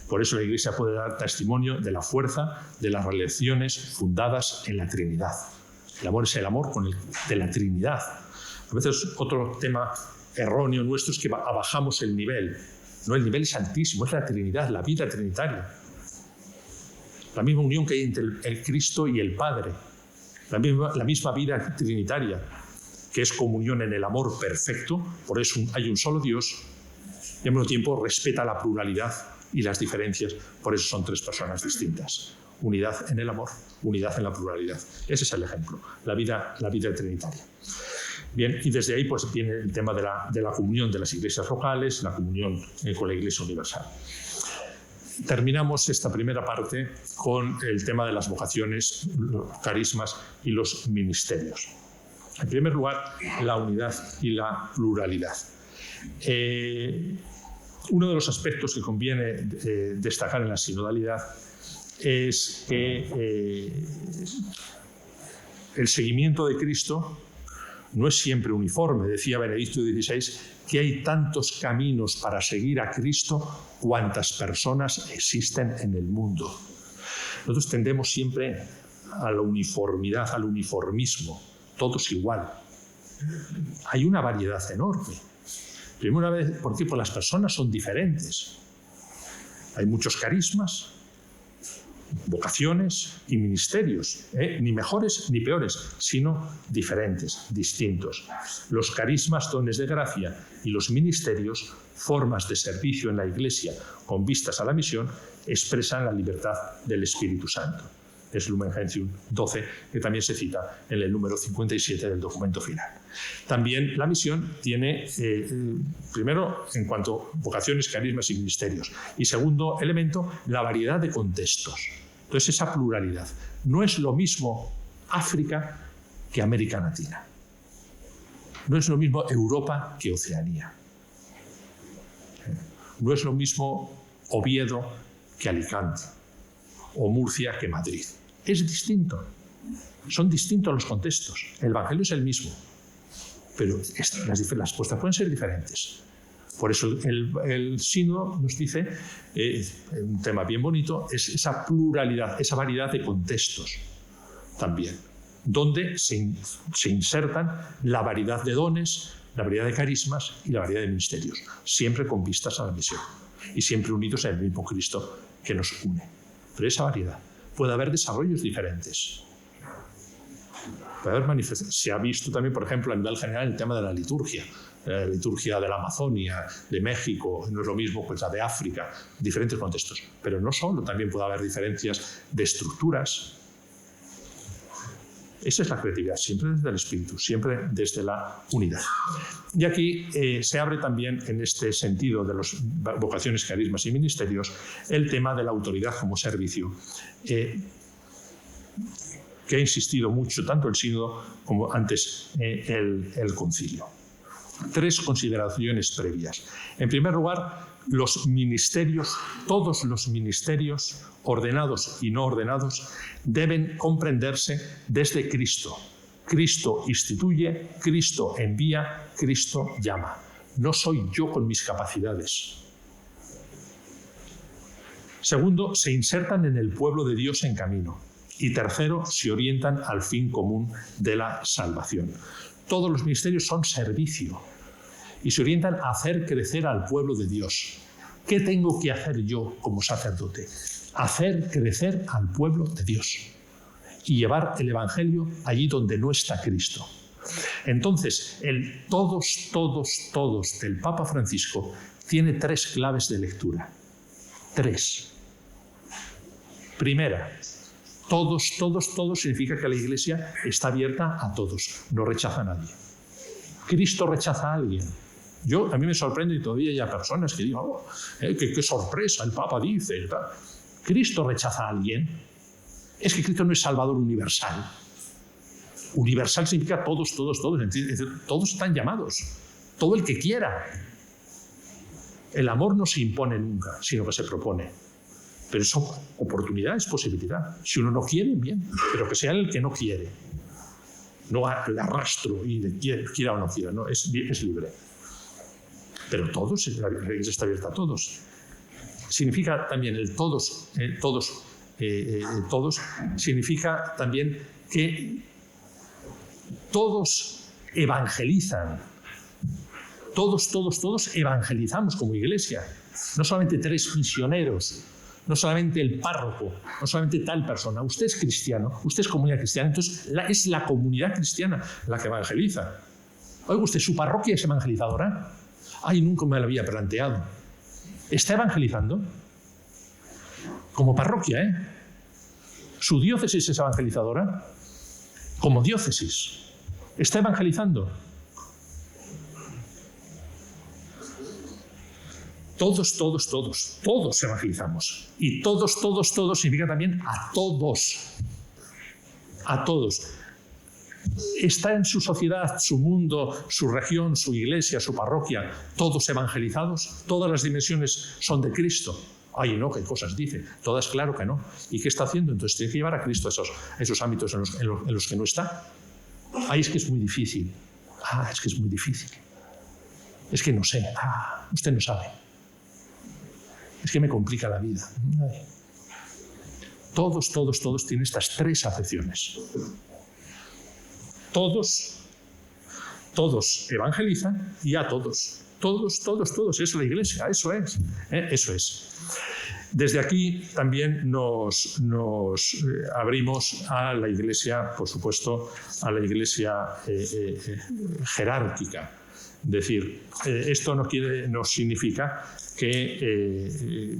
Por eso la Iglesia puede dar testimonio de la fuerza de las relaciones fundadas en la Trinidad. El amor es el amor de la Trinidad. A veces otro tema erróneo nuestro es que abajamos el nivel. No, el nivel es altísimo, es la Trinidad, la vida trinitaria. La misma unión que hay entre el Cristo y el Padre. La misma vida trinitaria, que es comunión en el amor perfecto. Por eso hay un solo Dios y al mismo tiempo respeta la pluralidad y las diferencias. Por eso son tres personas distintas. Unidad en el amor, unidad en la pluralidad. Ese es el ejemplo, la vida trinitaria. Bien, y desde ahí pues viene el tema de la comunión de las iglesias locales, la comunión con la Iglesia Universal. Terminamos esta primera parte con el tema de las vocaciones, los carismas y los ministerios. En primer lugar, la unidad y la pluralidad. Uno de los aspectos que conviene destacar en la sinodalidad es que el seguimiento de Cristo no es siempre uniforme. Decía Benedicto XVI que hay tantos caminos para seguir a Cristo cuantas personas existen en el mundo. Nosotros tendemos siempre a la uniformidad, al uniformismo, todos igual. Hay una variedad enorme. Primera vez, ¿por qué? Pues las personas son diferentes. Hay muchos carismas, vocaciones y ministerios, ni mejores ni peores, sino diferentes, distintos. Los carismas, dones de gracia, y los ministerios, formas de servicio en la Iglesia con vistas a la misión, expresan la libertad del Espíritu Santo. Es Lumen Gentium 12, que también se cita en el número 57 del documento final. También la misión tiene, primero, en cuanto a vocaciones, carismas y ministerios, y segundo elemento, la variedad de contextos. Entonces, esa pluralidad. No es lo mismo África que América Latina. No es lo mismo Europa que Oceanía. No es lo mismo Oviedo que Alicante, o Murcia que Madrid. Es distinto. Son distintos los contextos. El Evangelio es el mismo, pero las respuestas pueden ser diferentes. Por eso el sínodo nos dice, un tema bien bonito, es esa pluralidad, esa variedad de contextos también, donde se insertan la variedad de dones, la variedad de carismas y la variedad de ministerios, siempre con vistas a la misión y siempre unidos en el mismo Cristo que nos une. Pero esa variedad, puede haber desarrollos diferentes. Puede haber manifestaciones. Se ha visto también, por ejemplo, a nivel general, el tema de la liturgia de la Amazonia, de México, no es lo mismo pues la de África, diferentes contextos. Pero no solo, también puede haber diferencias de estructuras. Esa es la creatividad, siempre desde el espíritu, siempre desde la unidad. Y aquí se abre también, en este sentido de las vocaciones, carismas y ministerios, el tema de la autoridad como servicio, que ha insistido mucho tanto el sínodo como antes el concilio. 3 consideraciones previas. En primer lugar, los ministerios, todos los ministerios, ordenados y no ordenados, deben comprenderse desde Cristo. Cristo instituye, Cristo envía, Cristo llama. No soy yo con mis capacidades. Segundo, se insertan en el pueblo de Dios en camino. Y tercero, se orientan al fin común de la salvación. Todos los ministerios son servicio y se orientan a hacer crecer al pueblo de Dios. ¿Qué tengo que hacer yo como sacerdote? Hacer crecer al pueblo de Dios y llevar el Evangelio allí donde no está Cristo. Entonces, el todos del Papa Francisco tiene 3 claves de lectura. 3. Primera, todos significa que la Iglesia está abierta a todos, no rechaza a nadie. Cristo rechaza a alguien. A mí me sorprende y todavía hay personas que digan, qué sorpresa, el Papa dice. ¿Verdad? Cristo rechaza a alguien. Es que Cristo no es Salvador universal. Universal significa todos. Todos están llamados. Todo el que quiera. El amor no se impone nunca, sino que se propone. Pero eso, oportunidad es posibilidad. Si uno no quiere, bien, pero que sea el que no quiere. No al arrastro y de quiera o no quiera, no, es libre. Pero todos, la Iglesia está abierta a todos. Significa también el todos, significa también que todos evangelizan. Todos evangelizamos como Iglesia. No solamente 3 misioneros, no solamente el párroco, no solamente tal persona. Usted es cristiano, usted es comunidad cristiana, entonces es la comunidad cristiana la que evangeliza. Oiga usted, ¿su parroquia es evangelizadora? Ay, nunca me lo había planteado. ¿Está evangelizando? Como parroquia, ¿eh? ¿Su diócesis es evangelizadora? Como diócesis. ¿Está evangelizando? Todos evangelizamos. Y todos significa también a todos. A todos. ¿Está en su sociedad, su mundo, su región, su iglesia, su parroquia, todos evangelizados? ¿Todas las dimensiones son de Cristo? Ay, no, ¿qué cosas dice? Todas, claro que no. ¿Y qué está haciendo? Entonces tiene que llevar a Cristo a esos ámbitos en los que no está. Ay, es que es muy difícil. Es que es muy difícil. Es que no sé. Usted no sabe. Es que me complica la vida. Ay. Todos tienen estas 3 acepciones. Todos evangelizan y a todos. Todos. Es la Iglesia, eso es. Eso es. Desde aquí también nos abrimos a la Iglesia, por supuesto, a la Iglesia jerárquica. Es decir, esto no significa que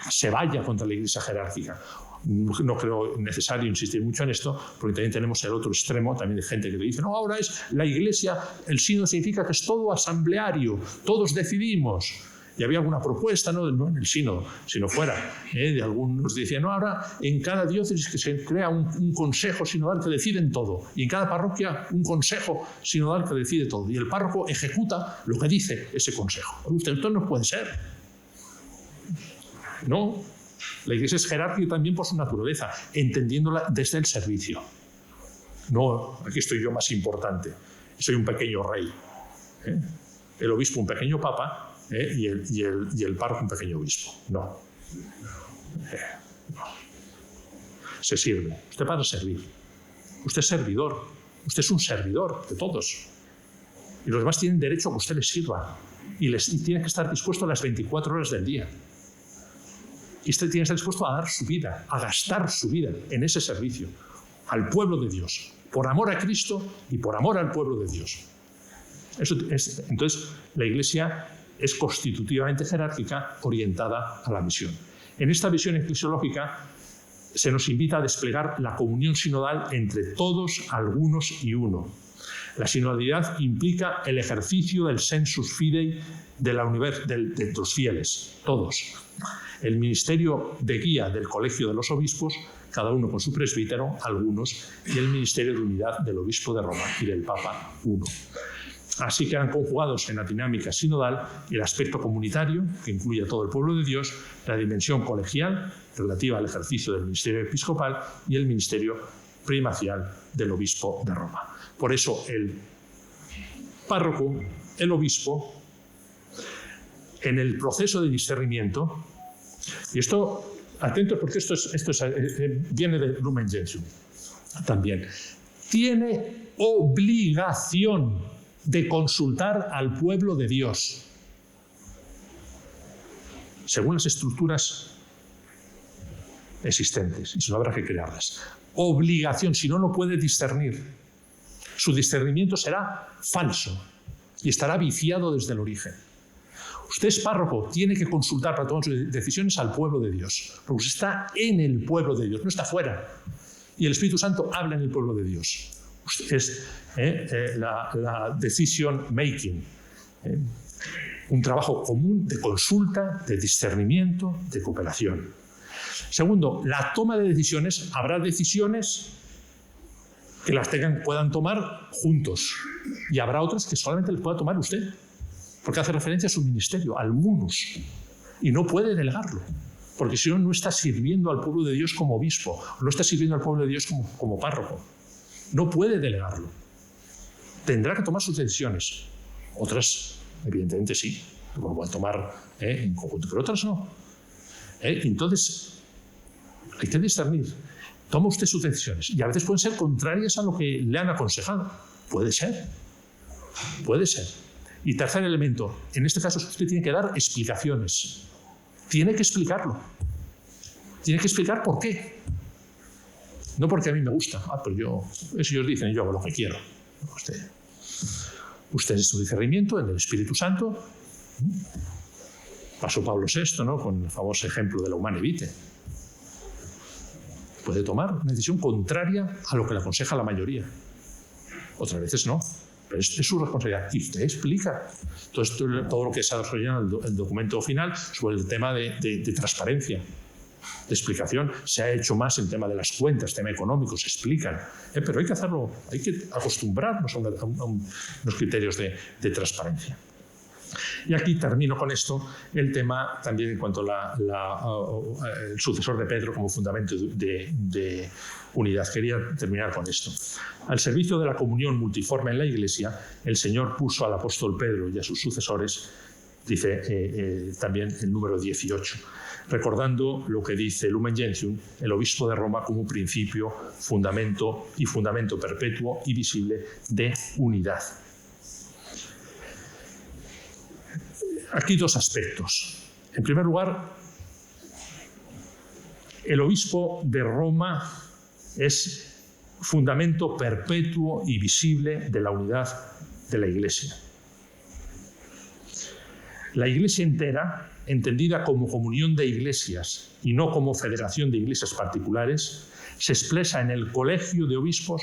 se vaya contra la Iglesia jerárquica. No creo necesario insistir mucho en esto, porque también tenemos el otro extremo, también de gente que le dice, no, ahora es la Iglesia, el sínodo significa que es todo asambleario, todos decidimos. Y había alguna propuesta, no en el sínodo, sino fuera, de algunos decían, no, ahora en cada diócesis que se crea un consejo sinodal que deciden todo, y en cada parroquia un consejo sinodal que decide todo, y el párroco ejecuta lo que dice ese consejo. Usted, esto no puede ser. No. La Iglesia es jerárquica también por su naturaleza, entendiéndola desde el servicio. No, aquí estoy yo más importante, soy un pequeño rey. El obispo un pequeño papa y el párroco un pequeño obispo. No. Se sirve. Usted para servir. Usted es servidor. Usted es un servidor de todos. Y los demás tienen derecho a que usted les sirva. Y tiene que estar dispuesto a las 24 horas del día. Y usted tiene que estar dispuesto a dar su vida, a gastar su vida en ese servicio al pueblo de Dios, por amor a Cristo y por amor al pueblo de Dios. Entonces, la Iglesia es constitutivamente jerárquica, orientada a la misión. En esta visión eclesiológica se nos invita a desplegar la comunión sinodal entre todos, algunos y uno. La sinodalidad implica el ejercicio del sensus fidei de los fieles, todos. El ministerio de guía del Colegio de los Obispos, cada uno con su presbítero, algunos, y el ministerio de unidad del Obispo de Roma y del Papa, uno. Así quedan conjugados en la dinámica sinodal el aspecto comunitario, que incluye a todo el pueblo de Dios, la dimensión colegial, relativa al ejercicio del ministerio episcopal, y el ministerio primacial del Obispo de Roma. Por eso el párroco, el obispo, en el proceso de discernimiento, y esto, atentos porque esto viene de Lumen Gentium también, tiene obligación de consultar al pueblo de Dios según las estructuras existentes, y si no habrá que crearlas. Obligación, si no, no puede discernir. Su discernimiento será falso y estará viciado desde el origen. Usted es párroco, tiene que consultar para tomar sus decisiones al pueblo de Dios, porque usted está en el pueblo de Dios, no está fuera. Y el Espíritu Santo habla en el pueblo de Dios. Usted es la decision making, un trabajo común de consulta, de discernimiento, de cooperación. Segundo, la toma de decisiones, habrá decisiones que las puedan tomar juntos y habrá otras que solamente las pueda tomar usted, porque hace referencia a su ministerio, al munus, y no puede delegarlo, porque si no, no está sirviendo al pueblo de Dios como obispo, no está sirviendo al pueblo de Dios como párroco. No puede delegarlo. Tendrá que tomar sus decisiones. Otras, evidentemente, sí, lo pueden tomar en conjunto, pero otras no. Entonces, hay que discernir. Toma usted sus decisiones y a veces pueden ser contrarias a lo que le han aconsejado. Puede ser. Puede ser. Y tercer elemento, en este caso usted tiene que dar explicaciones. Tiene que explicarlo. Tiene que explicar por qué. No porque a mí me gusta. Pero eso ellos dicen y yo hago lo que quiero. Usted es su discernimiento en el Espíritu Santo. Pasó Pablo VI, ¿no?, con el famoso ejemplo de la Humane Vitae. Puede tomar una decisión contraria a lo que le aconseja la mayoría. Otras veces no. Pero es su responsabilidad. Y usted explica todo lo que se ha desarrollado en el documento final sobre el tema de transparencia, de explicación. Se ha hecho más en tema de las cuentas, tema económico, se explican. Pero hay que hacerlo, hay que acostumbrarnos a unos criterios de transparencia. Y aquí termino con esto el tema también en cuanto a el sucesor de Pedro como fundamento de unidad. Quería terminar con esto. Al servicio de la comunión multiforme en la Iglesia, el Señor puso al apóstol Pedro y a sus sucesores, dice también el número 18, recordando lo que dice Lumen Gentium, el obispo de Roma como principio, fundamento perpetuo y visible de unidad. Aquí dos aspectos. En primer lugar, el obispo de Roma es fundamento perpetuo y visible de la unidad de la Iglesia. La Iglesia entera, entendida como comunión de iglesias y no como federación de iglesias particulares, se expresa en el colegio de obispos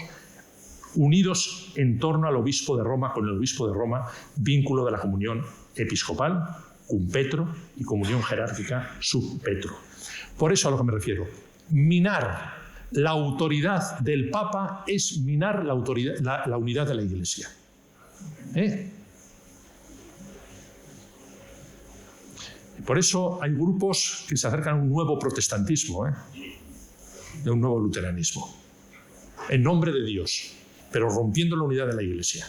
unidos en torno al obispo de Roma, con el obispo de Roma, vínculo de la comunión episcopal, cum petro, y comunión jerárquica, sub petro. Por eso a lo que me refiero. Minar la autoridad del Papa es minar la unidad de la Iglesia. Por eso hay grupos que se acercan a un nuevo protestantismo, de un nuevo luteranismo, en nombre de Dios, pero rompiendo la unidad de la Iglesia,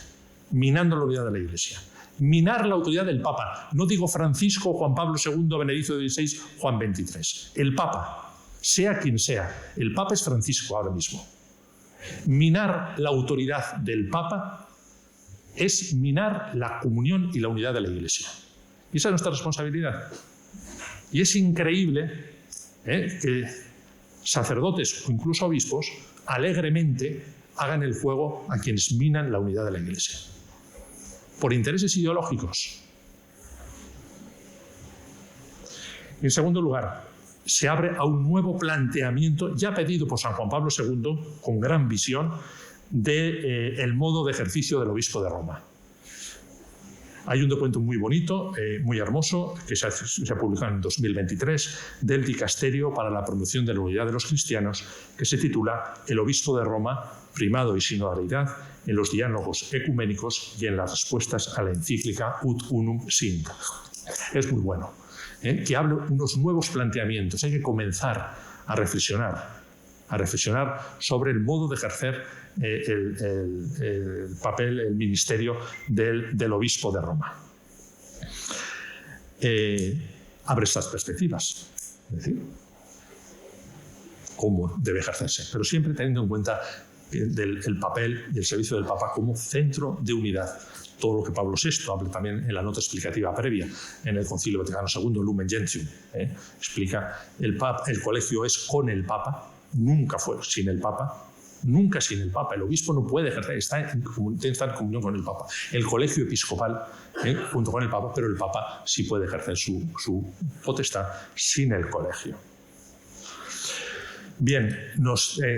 minando la unidad de la Iglesia. Minar la autoridad del Papa. No digo Francisco, Juan Pablo II, Benedicto XVI, Juan XXIII. El Papa, sea quien sea. El Papa es Francisco ahora mismo. Minar la autoridad del Papa es minar la comunión y la unidad de la Iglesia. Y esa es nuestra responsabilidad. Y es increíble que sacerdotes o incluso obispos alegremente hagan el juego a quienes minan la unidad de la Iglesia. Por intereses ideológicos. En segundo lugar, se abre a un nuevo planteamiento, ya pedido por San Juan Pablo II, con gran visión, del modo de ejercicio del obispo de Roma. Hay un documento muy bonito, muy hermoso, que se ha publicado en 2023, del Dicasterio para la Promoción de la Unidad de los Cristianos, que se titula El obispo de Roma, primado y sinodalidad en los diálogos ecuménicos y en las respuestas a la encíclica Ut Unum Sint. Es muy bueno, que hable unos nuevos planteamientos. Hay que comenzar a reflexionar sobre el modo de ejercer el papel, el ministerio del obispo de Roma. Abre estas perspectivas, es decir, cómo debe ejercerse, pero siempre teniendo en cuenta el papel y el servicio del Papa como centro de unidad. Todo lo que Pablo VI habla también en la nota explicativa previa en el Concilio Vaticano II, Lumen Gentium, explica el colegio es con el Papa, nunca fue sin el Papa, nunca sin el Papa. El obispo no puede ejercer, está en comunión con el Papa. El colegio episcopal junto con el Papa, pero el Papa sí puede ejercer su potestad sin el colegio. Bien,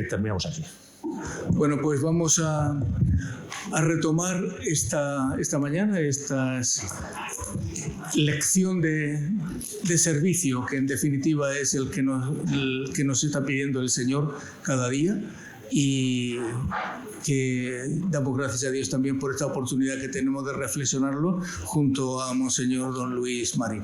terminamos aquí. Bueno, pues vamos a retomar esta mañana esta lección de servicio, que en definitiva es el que nos está pidiendo el Señor cada día, y que damos gracias a Dios también por esta oportunidad que tenemos de reflexionarlo junto a Monseñor Don Luis Marín.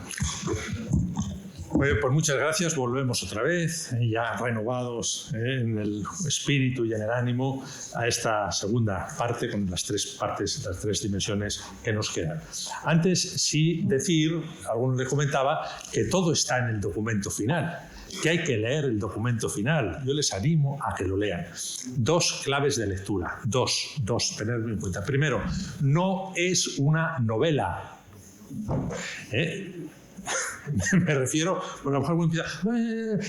Pues muchas gracias, volvemos otra vez, ya renovados en el espíritu y en el ánimo, a esta segunda parte con las tres dimensiones que nos quedan. Antes sí decir, algunos les comentaba, que todo está en el documento final, que hay que leer el documento final. Yo les animo a que lo lean. 2 claves de lectura, dos, tenerlo en cuenta. Primero, no es una novela. Me refiero, bueno, a lo mejor empieza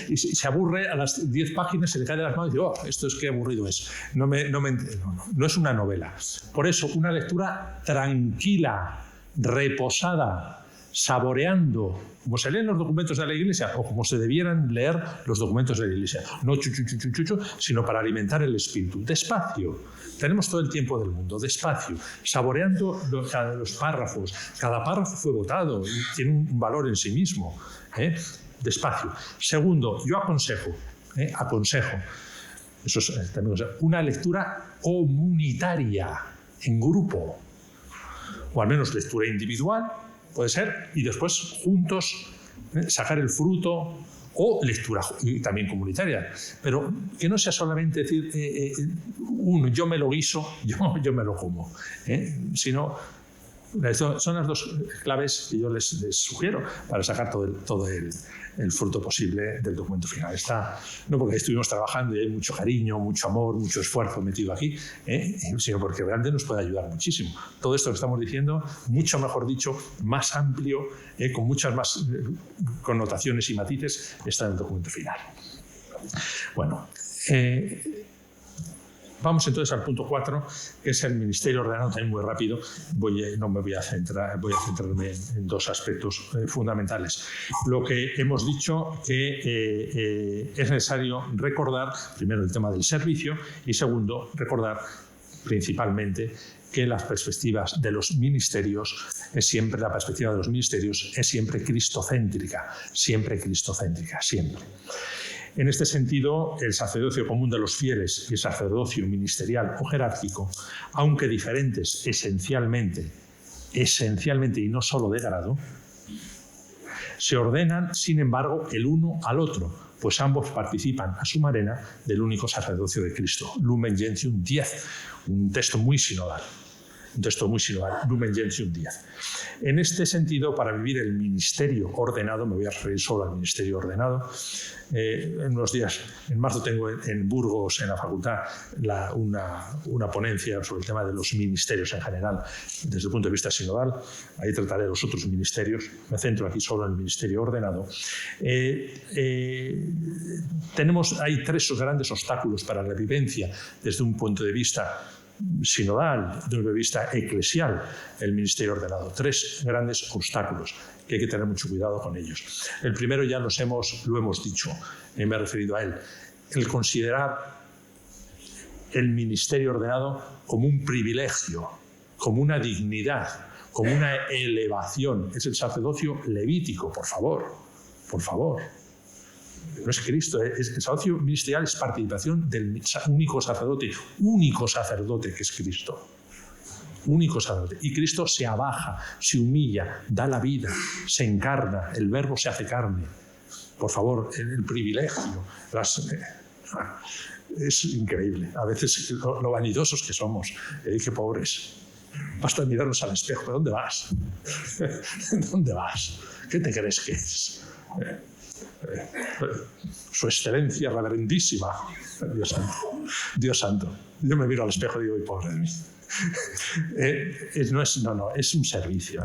y se aburre a las 10 páginas, se le cae de las manos y dice, esto es que aburrido es. No es una novela. Por eso, una lectura tranquila, reposada, saboreando, como se leen los documentos de la Iglesia o como se debieran leer los documentos de la Iglesia. No chuchu, sino para alimentar el espíritu. Despacio. Tenemos todo el tiempo del mundo, despacio, saboreando los párrafos. Cada párrafo fue votado y tiene un valor en sí mismo. Despacio. Segundo, yo aconsejo, eso es también una lectura comunitaria, en grupo, o al menos lectura individual, puede ser, y después juntos sacar el fruto, o lectura también comunitaria, pero que no sea solamente decir yo me lo guiso, yo me lo como, sino son las 2 claves que yo les sugiero para sacar todo el fruto posible del documento final. No porque estuvimos trabajando y hay mucho cariño, mucho amor, mucho esfuerzo metido aquí, sino porque realmente nos puede ayudar muchísimo. Todo esto que estamos diciendo, mucho mejor dicho, más amplio, con muchas más connotaciones y matices, está en el documento final. Bueno, vamos entonces al punto 4, que es el ministerio ordenado, también muy rápido. Voy a centrarme en 2 aspectos fundamentales. Lo que hemos dicho que es necesario recordar, primero el tema del servicio y segundo, recordar principalmente que las perspectivas de los ministerios la perspectiva de los ministerios es siempre cristocéntrica, siempre. En este sentido, el sacerdocio común de los fieles y el sacerdocio ministerial o jerárquico, aunque diferentes esencialmente y no solo de grado, Se ordenan, sin embargo, el uno al otro, pues ambos participan a su manera del único sacerdocio de Cristo. Lumen Gentium 10, un texto muy sinodal. Lumen Gentium 10. En este sentido, para vivir el ministerio ordenado, me voy a referir solo al ministerio ordenado, en unos días, en marzo tengo en Burgos, en la facultad, una ponencia sobre el tema de los ministerios en general, desde el punto de vista sinodal. Ahí trataré los otros ministerios, me centro aquí solo en el ministerio ordenado. Hay tres grandes obstáculos para la vivencia desde un punto de vista sinodal, desde un punto de vista eclesial, el ministerio ordenado. Tres grandes obstáculos que hay que tener mucho cuidado con ellos. El primero ya lo hemos dicho, me he referido a él, el considerar el ministerio ordenado como un privilegio, como una dignidad, como una elevación. Es el sacerdocio levítico, por favor. No es Cristo, el sacerdocio ministerial es participación del único sacerdote que es Cristo. Único sacerdote. Y Cristo se abaja, se humilla, da la vida, se encarna, el verbo se hace carne. Por favor, el privilegio. Es increíble. A veces lo vanidosos que somos. Qué pobres. Basta mirarnos al espejo. ¿Pero dónde vas? ¿Dónde vas? ¿Qué te crees que es? Su excelencia reverendísima. Dios santo. Yo me miro al espejo y digo, pobre de mí. Es un servicio.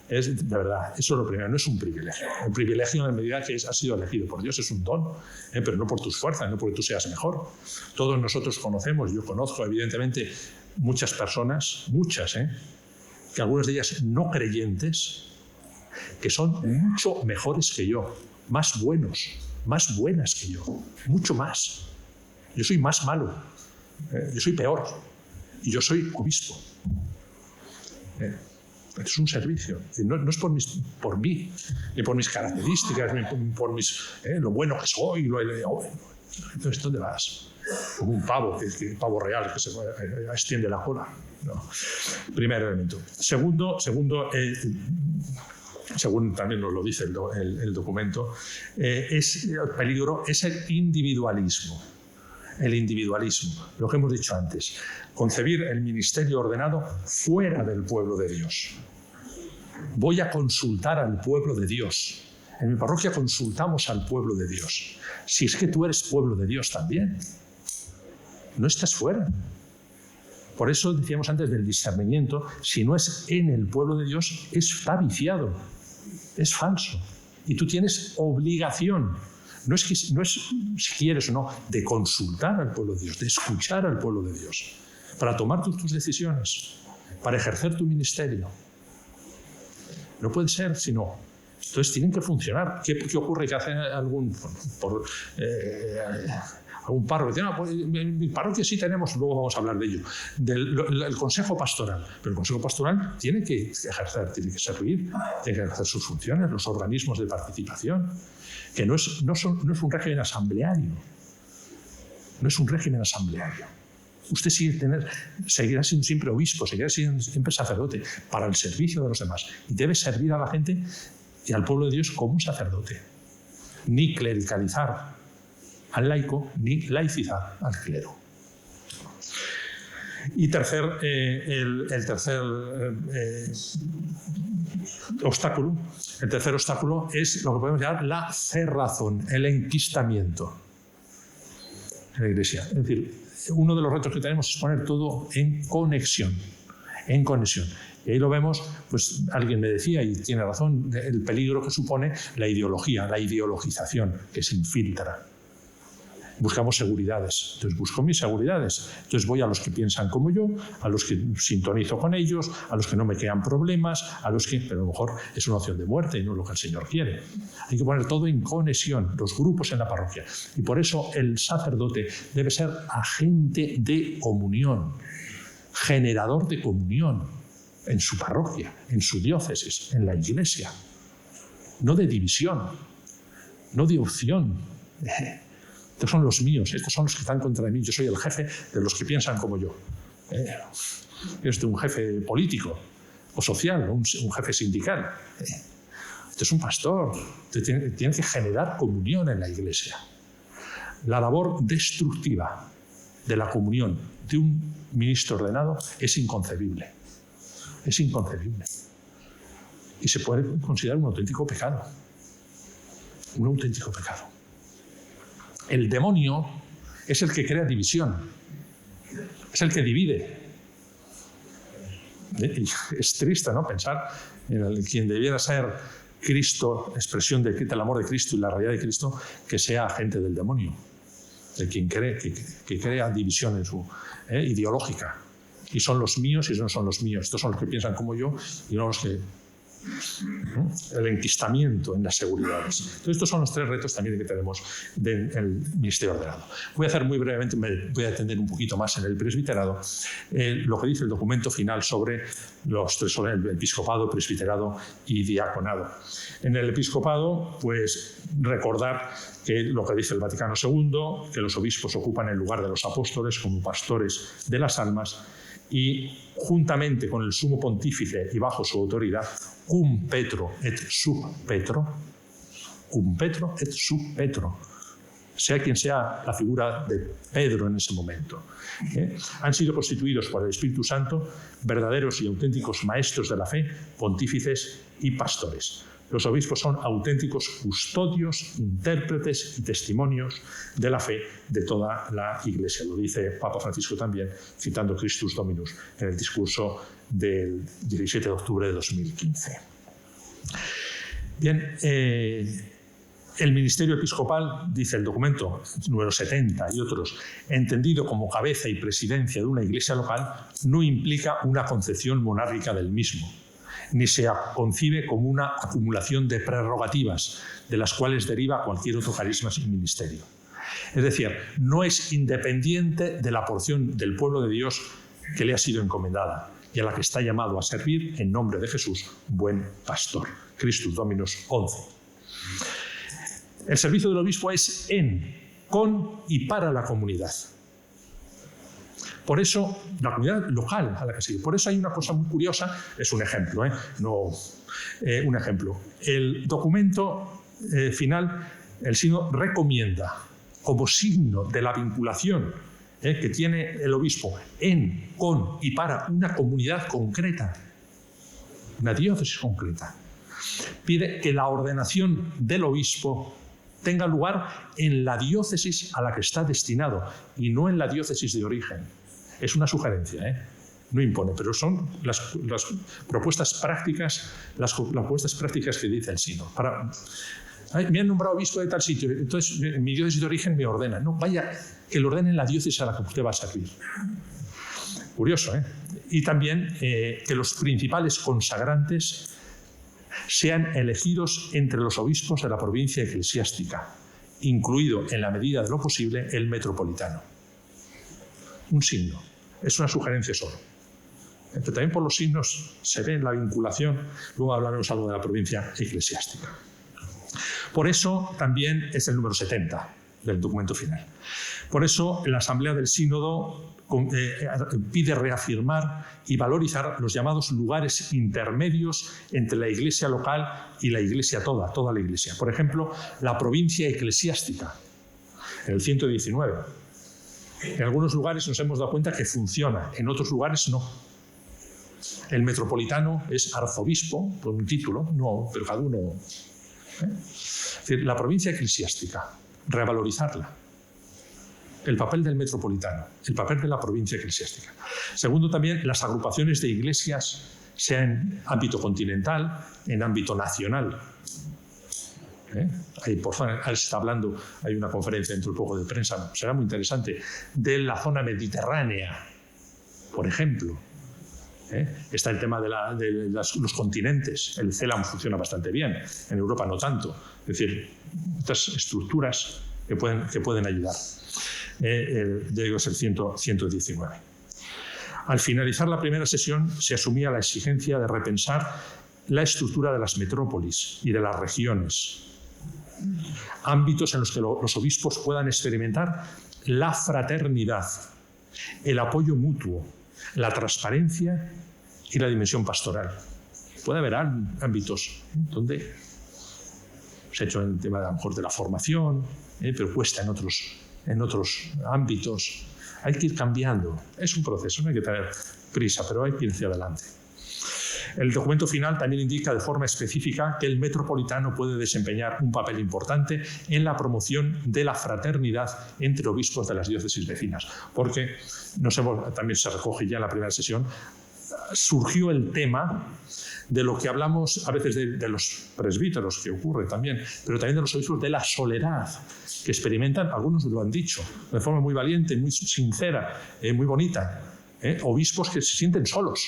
De verdad, eso es lo primero, no es un privilegio. El privilegio, en la medida que has sido elegido por Dios, es un don, pero no por tus fuerzas, no porque tú seas mejor. Todos nosotros conocemos, yo conozco evidentemente muchas personas, que algunas de ellas no creyentes, que son mucho mejores que yo, más buenos, más buenas que yo, mucho más. Yo soy más malo, yo soy peor, y yo soy obispo. Es un servicio, no es por mí, ni por mis características, ni por lo bueno que soy. Entonces, ¿dónde vas? Como un pavo, un pavo real que se extiende la cola. No. Primer elemento. Segundo, según también nos lo dice el documento, el peligro es el individualismo. El individualismo, lo que hemos dicho antes, concebir el ministerio ordenado fuera del pueblo de Dios. Voy a consultar al pueblo de Dios. En mi parroquia consultamos al pueblo de Dios. Si es que tú eres pueblo de Dios también, no estás fuera. Por eso decíamos antes del discernimiento, si no es en el pueblo de Dios, está viciado, es falso. Y tú tienes obligación. No es si quieres o no, de consultar al pueblo de Dios, de escuchar al pueblo de Dios, para tomar tus decisiones, para ejercer tu ministerio. No puede ser si no. Entonces tienen que funcionar. ¿Qué ocurre? Que hace algún párroco dice, pues en mi parroquia sí tenemos, luego vamos a hablar de ello, el consejo pastoral. Pero el consejo pastoral tiene que ejercer, tiene que servir, tiene que ejercer sus funciones, los organismos de participación. Que no es un régimen asambleario. No es un régimen asambleario. Usted seguirá siendo siempre obispo, seguirá siendo siempre sacerdote para el servicio de los demás. Y debe servir a la gente y al pueblo de Dios como sacerdote. Ni clericalizar al laico, ni laicizar al clero. Y el tercer obstáculo es lo que podemos llamar la cerrazón, el enquistamiento en la Iglesia. Es decir, uno de los retos que tenemos es poner todo en conexión. Y ahí lo vemos, pues alguien me decía, y tiene razón, el peligro que supone la ideología, la ideologización que se infiltra. Buscamos seguridades. Entonces busco mis seguridades. Entonces voy a los que piensan como yo, a los que sintonizo con ellos, a los que no me crean problemas, pero a lo mejor es una opción de muerte y no es lo que el Señor quiere. Hay que poner todo en conexión, los grupos en la parroquia. Y por eso el sacerdote debe ser agente de comunión, generador de comunión en su parroquia, en su diócesis, en la Iglesia. No de división, no de opción. Estos son los míos, estos son los que están contra mí. Yo soy el jefe de los que piensan como yo. Es un jefe político o social, un jefe sindical. Usted es un pastor, usted tiene que generar comunión en la iglesia. La labor destructiva de la comunión de un ministro ordenado es inconcebible. Es inconcebible. Y se puede considerar un auténtico pecado. Un auténtico pecado. El demonio es el que crea división. Es el que divide. Es triste, ¿no?, pensar en quien debiera ser Cristo, expresión del amor de Cristo y la realidad de Cristo, que sea agente del demonio, de quien cree, que crea división en su ideológica. Y son los míos y no son los míos. Estos son los que piensan como yo y no los que... El enquistamiento en las seguridades. Entonces, estos son los 3 retos también que tenemos del ministerio ordenado. Voy a hacer muy brevemente, me voy a detener un poquito más en el presbiterado, lo que dice el documento final sobre los 3, el episcopado, presbiterado y diaconado. En el episcopado, pues recordar que lo que dice el Vaticano II, que los obispos ocupan el lugar de los apóstoles como pastores de las almas, y juntamente con el sumo pontífice y bajo su autoridad, cum Petro et sub Petro, sea quien sea la figura de Pedro en ese momento, han sido constituidos por el Espíritu Santo verdaderos y auténticos maestros de la fe, pontífices y pastores. Los obispos son auténticos custodios, intérpretes y testimonios de la fe de toda la Iglesia. Lo dice Papa Francisco también, citando Christus Dominus en el discurso del 17 de octubre de 2015. Bien, el ministerio episcopal, dice el documento número 70 y otros, entendido como cabeza y presidencia de una iglesia local, no implica una concepción monárquica del mismo, ni se concibe como una acumulación de prerrogativas de las cuales deriva cualquier otro carisma y ministerio. Es decir, no es independiente de la porción del pueblo de Dios que le ha sido encomendada y a la que está llamado a servir en nombre de Jesús, buen pastor. Christus Dominus 11. El servicio del obispo es en, con y para la comunidad. Por eso, la comunidad local a la que sigue. Por eso hay una cosa muy curiosa, es un ejemplo, un ejemplo. El documento final, el sínodo recomienda, como signo de la vinculación que tiene el obispo en, con y para una comunidad concreta, una diócesis concreta, pide que la ordenación del obispo tenga lugar en la diócesis a la que está destinado y no en la diócesis de origen. Es una sugerencia, no impone, pero son las propuestas prácticas, que dice el sínodo. Me han nombrado obispo de tal sitio, entonces mi diócesis de origen me ordena. No, vaya, que lo ordene en la diócesis a la que usted va a servir. Curioso, Y también que los principales consagrantes sean elegidos entre los obispos de la provincia eclesiástica, incluido en la medida de lo posible el metropolitano. Un signo, es una sugerencia solo. Pero también por los signos se ve la vinculación, luego hablaremos algo de la provincia eclesiástica. Por eso también es el número 70 del documento final. Por eso la Asamblea del Sínodo pide reafirmar y valorizar los llamados lugares intermedios entre la Iglesia local y la Iglesia toda la Iglesia. Por ejemplo, la provincia eclesiástica, en el 119. En algunos lugares nos hemos dado cuenta que funciona, en otros lugares no. El metropolitano es arzobispo, por un título, no, pero cada uno... Es decir, la provincia eclesiástica, revalorizarla. El papel del metropolitano, el papel de la provincia eclesiástica. Segundo, también las agrupaciones de iglesias, sea en ámbito continental, en ámbito nacional. Ahí por favor, se está hablando, hay una conferencia dentro de poco de prensa, será muy interesante, de la zona mediterránea, por ejemplo. Está el tema de los continentes. El CELAM funciona bastante bien, en Europa no tanto. Es decir, estas estructuras que pueden ayudar. Ya digo, es el 119. Al finalizar la primera sesión se asumía la exigencia de repensar la estructura de las metrópolis y de las regiones, ámbitos en los que los obispos puedan experimentar la fraternidad, el apoyo mutuo, la transparencia y la dimensión pastoral. Puede haber ámbitos donde Se ha hecho en el tema, a lo mejor, de la formación, pero cuesta en otros ámbitos. Hay que ir cambiando. Es un proceso, no hay que tener prisa, pero hay que ir hacia adelante. El documento final también indica de forma específica que el metropolitano puede desempeñar un papel importante en la promoción de la fraternidad entre obispos de las diócesis vecinas, porque también se recoge ya en la primera sesión, surgió el tema de lo que hablamos a veces de los presbíteros, que ocurre también, pero también de los obispos, de la soledad que experimentan, algunos lo han dicho, de forma muy valiente, muy sincera, muy bonita, obispos que se sienten solos.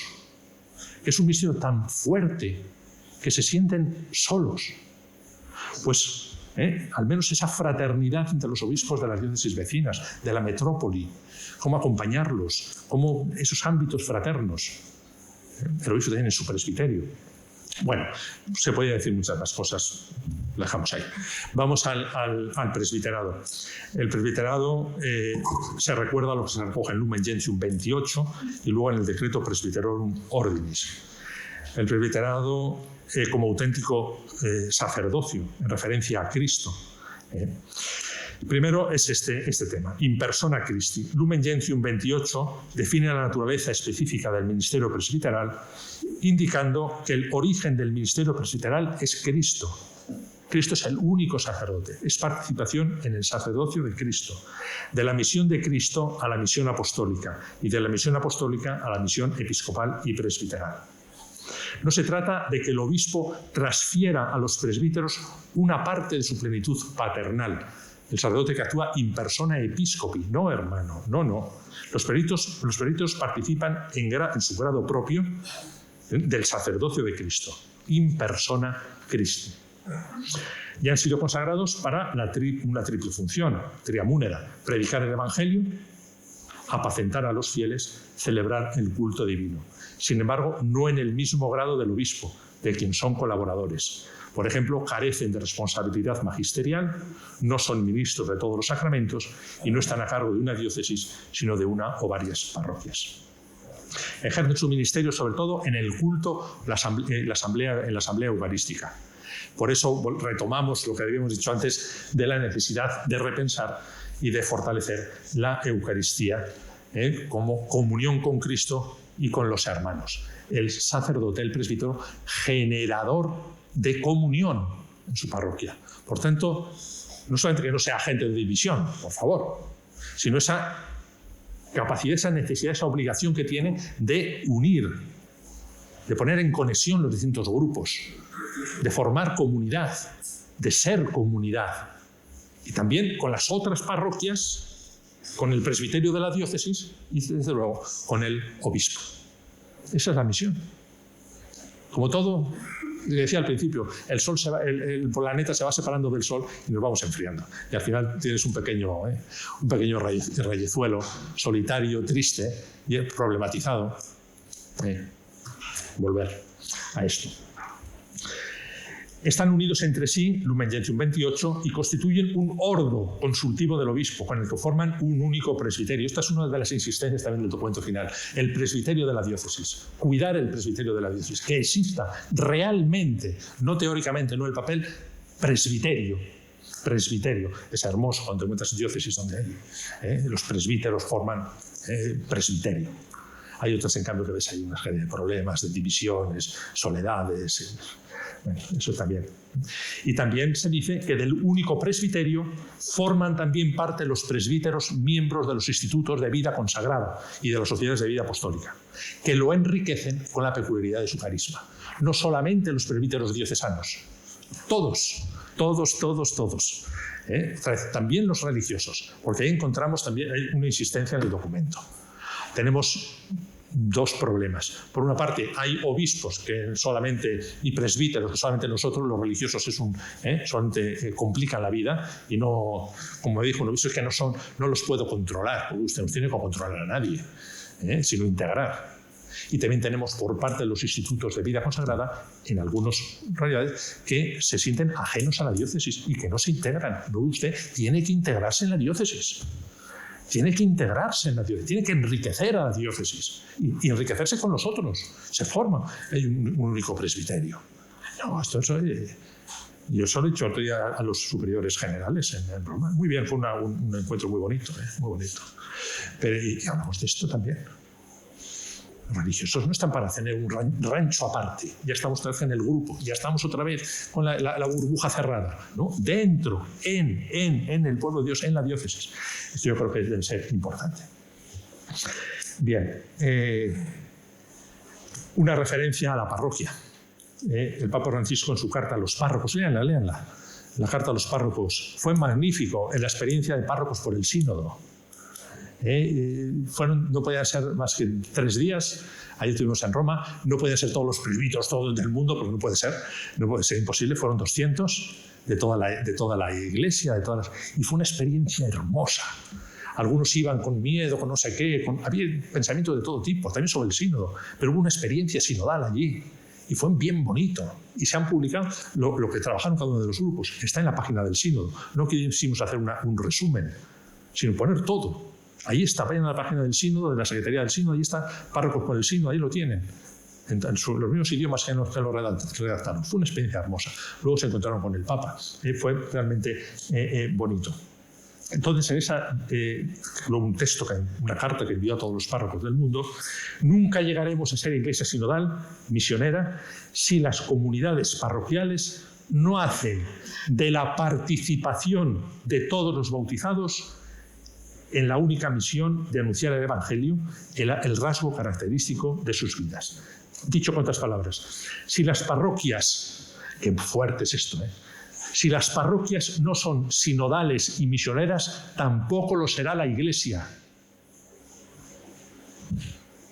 Es un misterio tan fuerte que se sienten solos. Pues al menos esa fraternidad entre los obispos de las diócesis vecinas, de la metrópoli, cómo acompañarlos, cómo esos ámbitos fraternos. El obispo también en su presbiterio. Bueno, se podría decir muchas más cosas, lo dejamos ahí. Vamos al presbiterado. El presbiterado se recuerda a lo que se recoge en Lumen Gentium 28 y luego en el decreto Presbyterorum Ordinis. El presbiterado como auténtico sacerdocio en referencia a Cristo. Primero es este tema, in persona Christi. Lumen Gentium 28 define la naturaleza específica del ministerio presbiteral, indicando que el origen del ministerio presbiteral es Cristo. Cristo es el único sacerdote, es participación en el sacerdocio de Cristo, de la misión de Cristo a la misión apostólica y de la misión apostólica a la misión episcopal y presbiteral. No se trata de que el obispo transfiera a los presbíteros una parte de su plenitud paternal, el sacerdote que actúa in persona episcopi, no hermano, no. Los presbíteros participan en su grado propio del sacerdocio de Cristo, in persona Christi. Y han sido consagrados para una triple función, triamúnera: predicar el Evangelio, apacentar a los fieles, celebrar el culto divino. Sin embargo, no en el mismo grado del obispo, de quien son colaboradores. Por ejemplo, carecen de responsabilidad magisterial, no son ministros de todos los sacramentos y no están a cargo de una diócesis, sino de una o varias parroquias. Ejercen su ministerio sobre todo en el culto, en la asamblea eucarística. Por eso retomamos lo que habíamos dicho antes de la necesidad de repensar y de fortalecer la Eucaristía como comunión con Cristo y con los hermanos. El sacerdote, el presbítero, generador de comunión en su parroquia. Por tanto, no solamente que no sea agente de división, por favor, sino esa capacidad, esa necesidad, esa obligación que tiene de unir, de poner en conexión los distintos grupos, de formar comunidad, de ser comunidad. Y también con las otras parroquias, con el presbiterio de la diócesis y, desde luego, con el obispo. Esa es la misión. Como todo, decía al principio, el planeta se va separando del Sol y nos vamos enfriando. Y al final tienes un pequeño rayezuelo, solitario, triste y problematizado. Volver a esto. Están unidos entre sí, Lumen Gentium 28, y constituyen un ordo consultivo del obispo, con el que forman un único presbiterio. Esta es una de las insistencias también del documento final. El presbiterio de la diócesis. Cuidar el presbiterio de la diócesis. Que exista realmente, no teóricamente, no el papel, presbiterio. Presbiterio. Es hermoso cuando encuentras diócesis donde hay. Los presbíteros forman presbiterio. Hay otras, en cambio, que ves ahí una serie de problemas, de divisiones, soledades. Bueno, eso también. Y también se dice que del único presbiterio forman también parte los presbíteros miembros de los institutos de vida consagrada y de las sociedades de vida apostólica, que lo enriquecen con la peculiaridad de su carisma. No solamente los presbíteros diocesanos, todos. También los religiosos, porque ahí encontramos también una insistencia en el documento. Tenemos dos problemas. Por una parte, hay obispos y presbíteros que solamente nosotros, los religiosos, solamente complican la vida y no, como me dijo un obispo, es que no los puedo controlar, porque usted no tiene que controlar a nadie, sino integrar. Y también tenemos por parte de los institutos de vida consagrada, en algunas realidades, que se sienten ajenos a la diócesis y que no se integran. No, usted tiene que integrarse en la diócesis. Tiene que integrarse en la diócesis, tiene que enriquecer a la diócesis y enriquecerse con nosotros. Se forma un único presbiterio. No, esto es Yo solo he dicho otro día a los superiores generales en Roma. Muy bien, fue un encuentro muy bonito, muy bonito. Pero y hablamos de esto también. Los religiosos no están para tener un rancho aparte. Ya estamos otra vez en el grupo, ya estamos otra vez con la burbuja cerrada, ¿no? Dentro, en el pueblo de Dios, en la diócesis. Esto yo creo que debe ser importante. Bien, una referencia a la parroquia. El Papa Francisco en su carta a los párrocos, léanla. La carta a los párrocos fue magnífico en la experiencia de párrocos por el sínodo. No podían ser más que 3 días. Ayer estuvimos en Roma. No podían ser todos los presbíteros, todos del mundo, porque no puede ser imposible. Fueron 200 de toda la iglesia, y fue una experiencia hermosa. Algunos iban con miedo, con no sé qué, había pensamientos de todo tipo, también sobre el sínodo, pero hubo una experiencia sinodal allí. Y fue bien bonito. Y se han publicado lo que trabajaron cada uno de los grupos. Está en la página del sínodo. No quisimos hacer un resumen, sino poner todo. Ahí está, vayan a la página del sínodo, de la Secretaría del Sínodo, ahí está, párrocos por el sínodo, ahí lo tienen. En los mismos idiomas que lo redactaron. Fue una experiencia hermosa. Luego se encontraron con el Papa. Fue realmente bonito. Entonces, un texto, una carta que envió a todos los párrocos del mundo, nunca llegaremos a ser iglesia sinodal, misionera, si las comunidades parroquiales no hacen de la participación de todos los bautizados en la única misión de anunciar el Evangelio, el rasgo característico de sus vidas. Dicho con otras palabras, si las parroquias, qué fuerte es esto, si las parroquias no son sinodales y misioneras, tampoco lo será la Iglesia.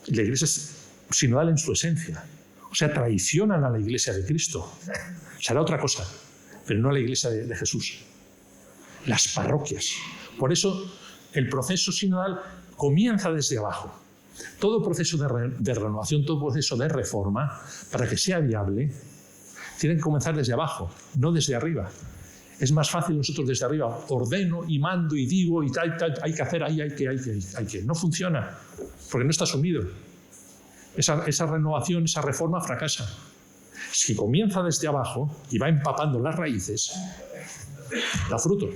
La Iglesia es sinodal en su esencia. O sea, traicionan a la Iglesia de Cristo. Será otra cosa, pero no a la Iglesia de Jesús. Las parroquias. Por eso, el proceso sinodal comienza desde abajo. Todo proceso de renovación, todo proceso de reforma, para que sea viable, tienen que comenzar desde abajo, no desde arriba. Es más fácil nosotros desde arriba, ordeno y mando y digo y tal, hay que hacer, hay que. No funciona, porque no está asumido. Esa renovación, esa reforma fracasa. Si comienza desde abajo y va empapando las raíces, da fruto.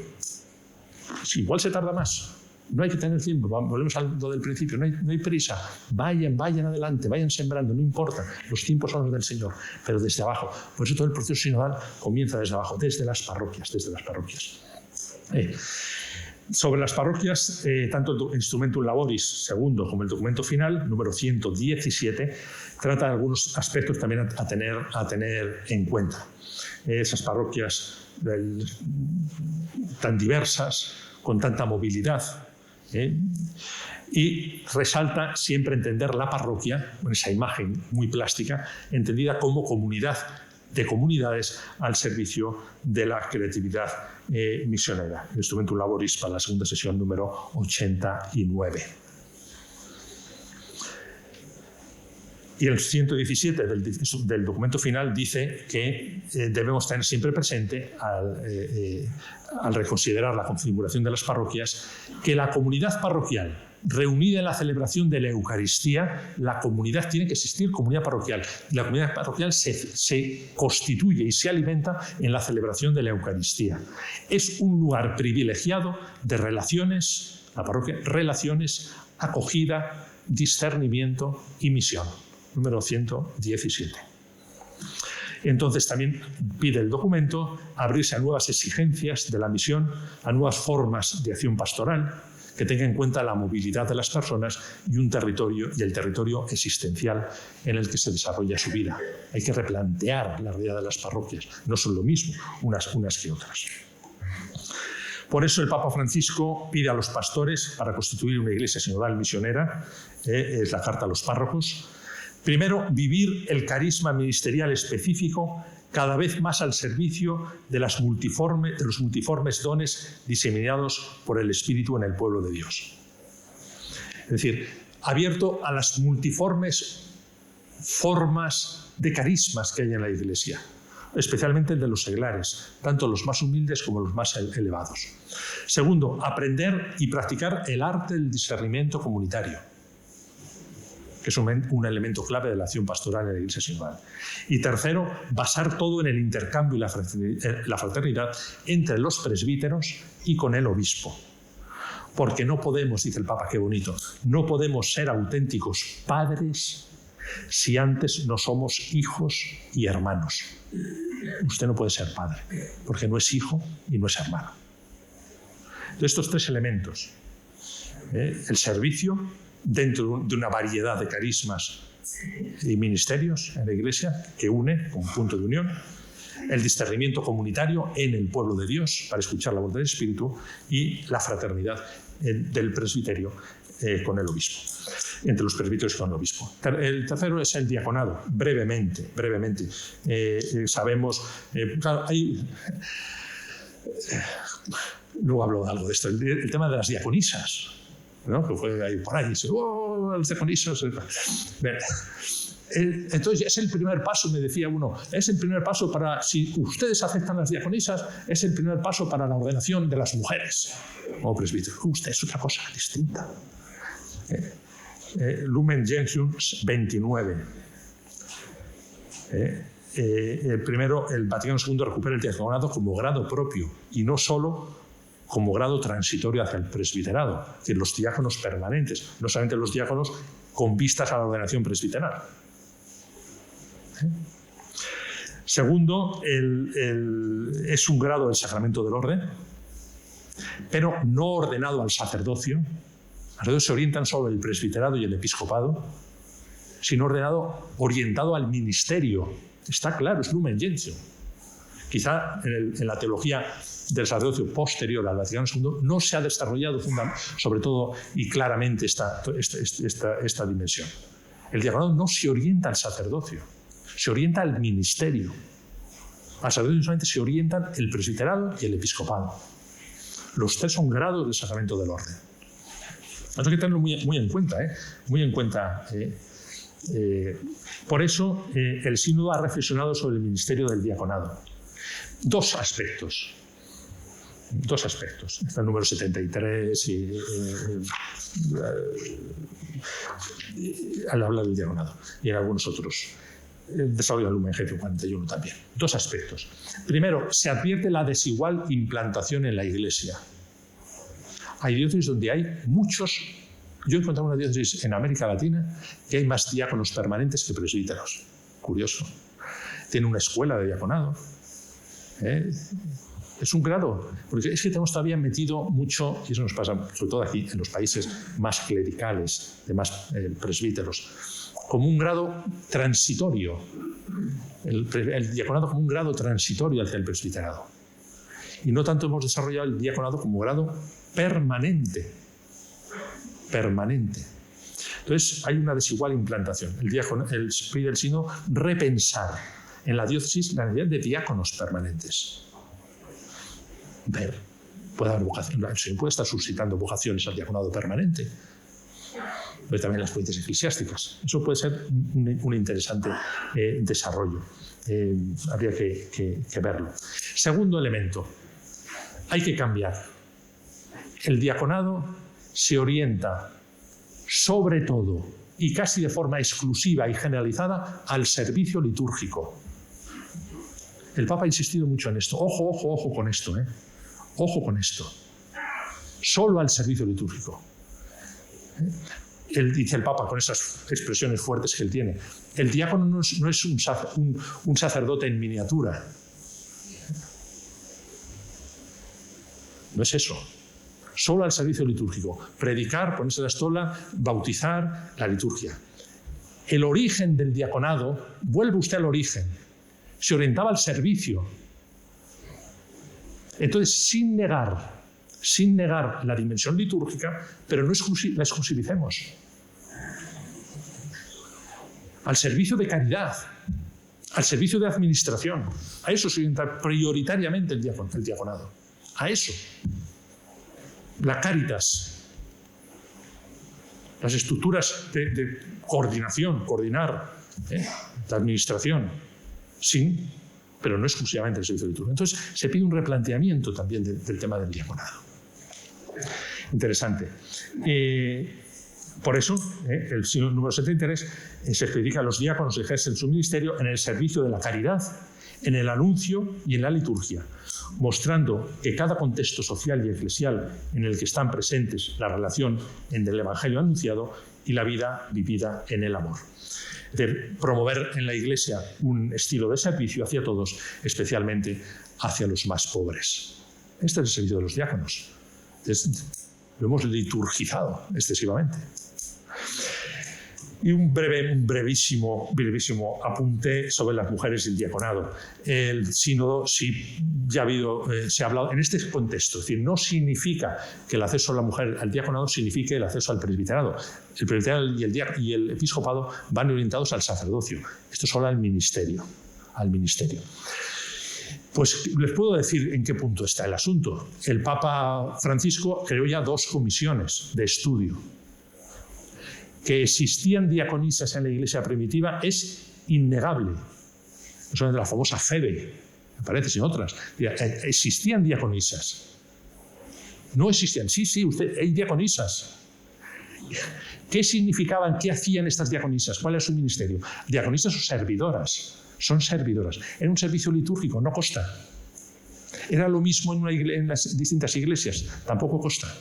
Igual se tarda más. No hay que tener tiempo, volvemos a lo del principio, no hay prisa. Vayan adelante, vayan sembrando, no importa. Los tiempos son los del Señor, pero desde abajo. Por eso todo el proceso sinodal comienza desde abajo, desde las parroquias. Sobre las parroquias, tanto el Instrumentum Laboris segundo como el documento final, número 117, trata de algunos aspectos también a tener en cuenta. Esas parroquias tan diversas, con tanta movilidad, y resalta siempre entender la parroquia, con esa imagen muy plástica, entendida como comunidad de comunidades al servicio de la creatividad misionera. El Instrumentum Laboris para la segunda sesión número 89. Y el 117 del documento final dice que debemos tener siempre presente, al reconsiderar la configuración de las parroquias, que la comunidad parroquial reunida en la celebración de la Eucaristía, la comunidad tiene que existir, comunidad parroquial. La comunidad parroquial se constituye y se alimenta en la celebración de la Eucaristía. Es un lugar privilegiado de relaciones, la parroquia, relaciones, acogida, discernimiento y misión. Número 117. Entonces también pide el documento abrirse a nuevas exigencias de la misión, a nuevas formas de acción pastoral, que tenga en cuenta la movilidad de las personas y el territorio existencial en el que se desarrolla su vida. Hay que replantear la realidad de las parroquias, no son lo mismo unas que otras. Por eso el Papa Francisco pide a los pastores, para constituir una iglesia sinodal misionera, es la carta a los párrocos, primero, vivir el carisma ministerial específico cada vez más al servicio de los multiformes dones diseminados por el Espíritu en el pueblo de Dios. Es decir, abierto a las multiformes formas de carismas que hay en la Iglesia, especialmente el de los seglares, tanto los más humildes como los más elevados. Segundo, aprender y practicar el arte del discernimiento comunitario. que es un elemento clave de la acción pastoral en la Iglesia sinodal. Y tercero, basar todo en el intercambio y la fraternidad entre los presbíteros y con el obispo. Porque no podemos, dice el Papa, qué bonito, no podemos ser auténticos padres si antes no somos hijos y hermanos. Usted no puede ser padre, porque no es hijo y no es hermano. Entonces, estos tres elementos, el servicio dentro de una variedad de carismas y ministerios en la Iglesia que une como punto de unión, el discernimiento comunitario en el pueblo de Dios para escuchar la voz del Espíritu y la fraternidad del presbiterio con el obispo, entre los presbíteros y con el obispo. El tercero es el diaconado, brevemente. Sabemos, claro, luego hablo de algo de esto, el tema de las diaconisas, ¿no? Que fue ahí por ahí, dice, ¡oh, las diaconisas! Entonces es el primer paso, me decía uno, es el primer paso para, si ustedes aceptan las diaconisas, es el primer paso para la ordenación de las mujeres como presbíteros. Usted es otra cosa distinta. Lumen Gentium 29. Primero, el Vaticano II recupera el diaconado como grado propio y no solo como grado transitorio hacia el presbiterado, es decir, los diáconos permanentes, no solamente los diáconos con vistas a la ordenación presbiteral. Segundo, es un grado del sacramento del orden, pero no ordenado al sacerdocio. Alrededor se orientan solo el presbiterado y el episcopado, sino orientado al ministerio. Está claro, es Lumen Gentium. Quizá en la teología del sacerdocio posterior al Vaticano II no se ha desarrollado sobre todo y claramente esta dimensión. El diaconado no se orienta al sacerdocio, se orienta al ministerio. Al sacerdocio solamente se orientan el presbiterado y el episcopado. Los tres son grados del sacramento del orden. Hay que tenerlo muy en cuenta. Muy en cuenta. Por eso el sínodo ha reflexionado sobre el ministerio del diaconado. Dos aspectos. Está el número 73 al hablar del diaconado y en algunos otros. El desarrollo del Lumen Gentium 41 también. Dos aspectos. Primero, se advierte la desigual implantación en la Iglesia. Hay diócesis donde hay muchos. Yo he encontrado una diócesis en América Latina que hay más diáconos permanentes que presbíteros. Curioso. Tiene una escuela de diaconado. Es un grado, porque es que tenemos todavía metido mucho, y eso nos pasa sobre todo aquí en los países más clericales, de más presbíteros, como un grado transitorio, el diaconado como un grado transitorio hacia el presbiterado. Y no tanto hemos desarrollado el diaconado como grado permanente. Entonces hay una desigual implantación. El espíritu del sínodo repensar en la diócesis la necesidad de diáconos permanentes. Puede haber vocación, el Señor puede estar suscitando vocaciones al diaconado permanente, pero también las fuentes eclesiásticas. Eso puede ser un interesante desarrollo. Habría que verlo. Segundo elemento, hay que cambiar. El diaconado se orienta sobre todo y casi de forma exclusiva y generalizada al servicio litúrgico. El Papa ha insistido mucho en esto. Ojo con esto. Ojo con esto. Solo al servicio litúrgico. Dice el Papa con esas expresiones fuertes que él tiene. El diácono no es un sacerdote en miniatura. No es eso. Solo al servicio litúrgico. Predicar, ponerse la estola, bautizar, la liturgia. El origen del diaconado, vuelve usted al origen. Se orientaba al servicio. Entonces, sin negar la dimensión litúrgica, pero no la exclusivicemos. Al servicio de caridad, al servicio de administración. A eso se orienta prioritariamente el diaconado. A eso. La caritas. Las estructuras de coordinar la administración. Sí, pero no exclusivamente el servicio litúrgico. Entonces, se pide un replanteamiento también del tema del diaconado. Interesante. Por eso, el sínodo número 73 se especifica: los diáconos ejercen su ministerio en el servicio de la caridad, en el anuncio y en la liturgia, mostrando que cada contexto social y eclesial en el que están presentes la relación entre el Evangelio anunciado y la vida vivida en el amor. De promover en la Iglesia un estilo de servicio hacia todos, especialmente hacia los más pobres. Este es el servicio de los diáconos. Lo hemos liturgizado excesivamente. Y un brevísimo apunte sobre las mujeres y el diaconado. El sínodo sí ya se ha hablado en este contexto. Es decir, no significa que el acceso a la mujer al diaconado signifique el acceso al presbiterado. El presbiterado y el episcopado van orientados al sacerdocio. Esto es solo al ministerio. Pues les puedo decir en qué punto está el asunto. El Papa Francisco creó ya 2 comisiones de estudio. Que existían diaconisas en la Iglesia primitiva es innegable. Son de la famosa Febe, me parece, sin otras. Existían diaconisas. No existían. Sí, hay diaconisas. ¿Qué significaban? ¿Qué hacían estas diaconisas? ¿Cuál era su ministerio? Diaconisas o servidoras. Son servidoras. Era un servicio litúrgico, no consta. Era lo mismo en las distintas iglesias, tampoco consta.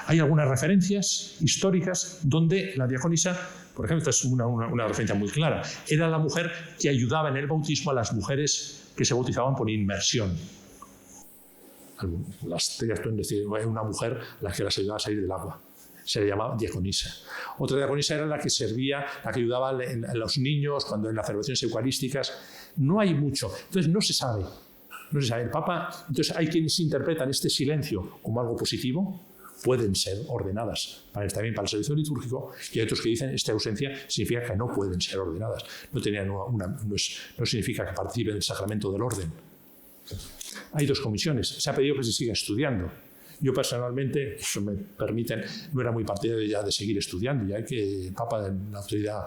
Hay algunas referencias históricas donde la diaconisa, por ejemplo, esta es una referencia muy clara, era la mujer que ayudaba en el bautismo a las mujeres que se bautizaban por inmersión. Las teorías pueden decir, hay una mujer la que las ayudaba a salir del agua. Se le llamaba diaconisa. Otra diaconisa era la que servía, la que ayudaba a los niños cuando en las celebraciones eucarísticas. No hay mucho. Entonces no se sabe. El Papa, entonces hay quienes interpretan este silencio como algo positivo. Pueden ser ordenadas también para el servicio litúrgico, y hay otros que dicen que esta ausencia significa que no pueden ser ordenadas. No significa que participen del sacramento del orden. Hay 2 comisiones. Se ha pedido que se siga estudiando. Yo personalmente, si me permiten, no era muy partidario ya de seguir estudiando, ya que el Papa, la autoridad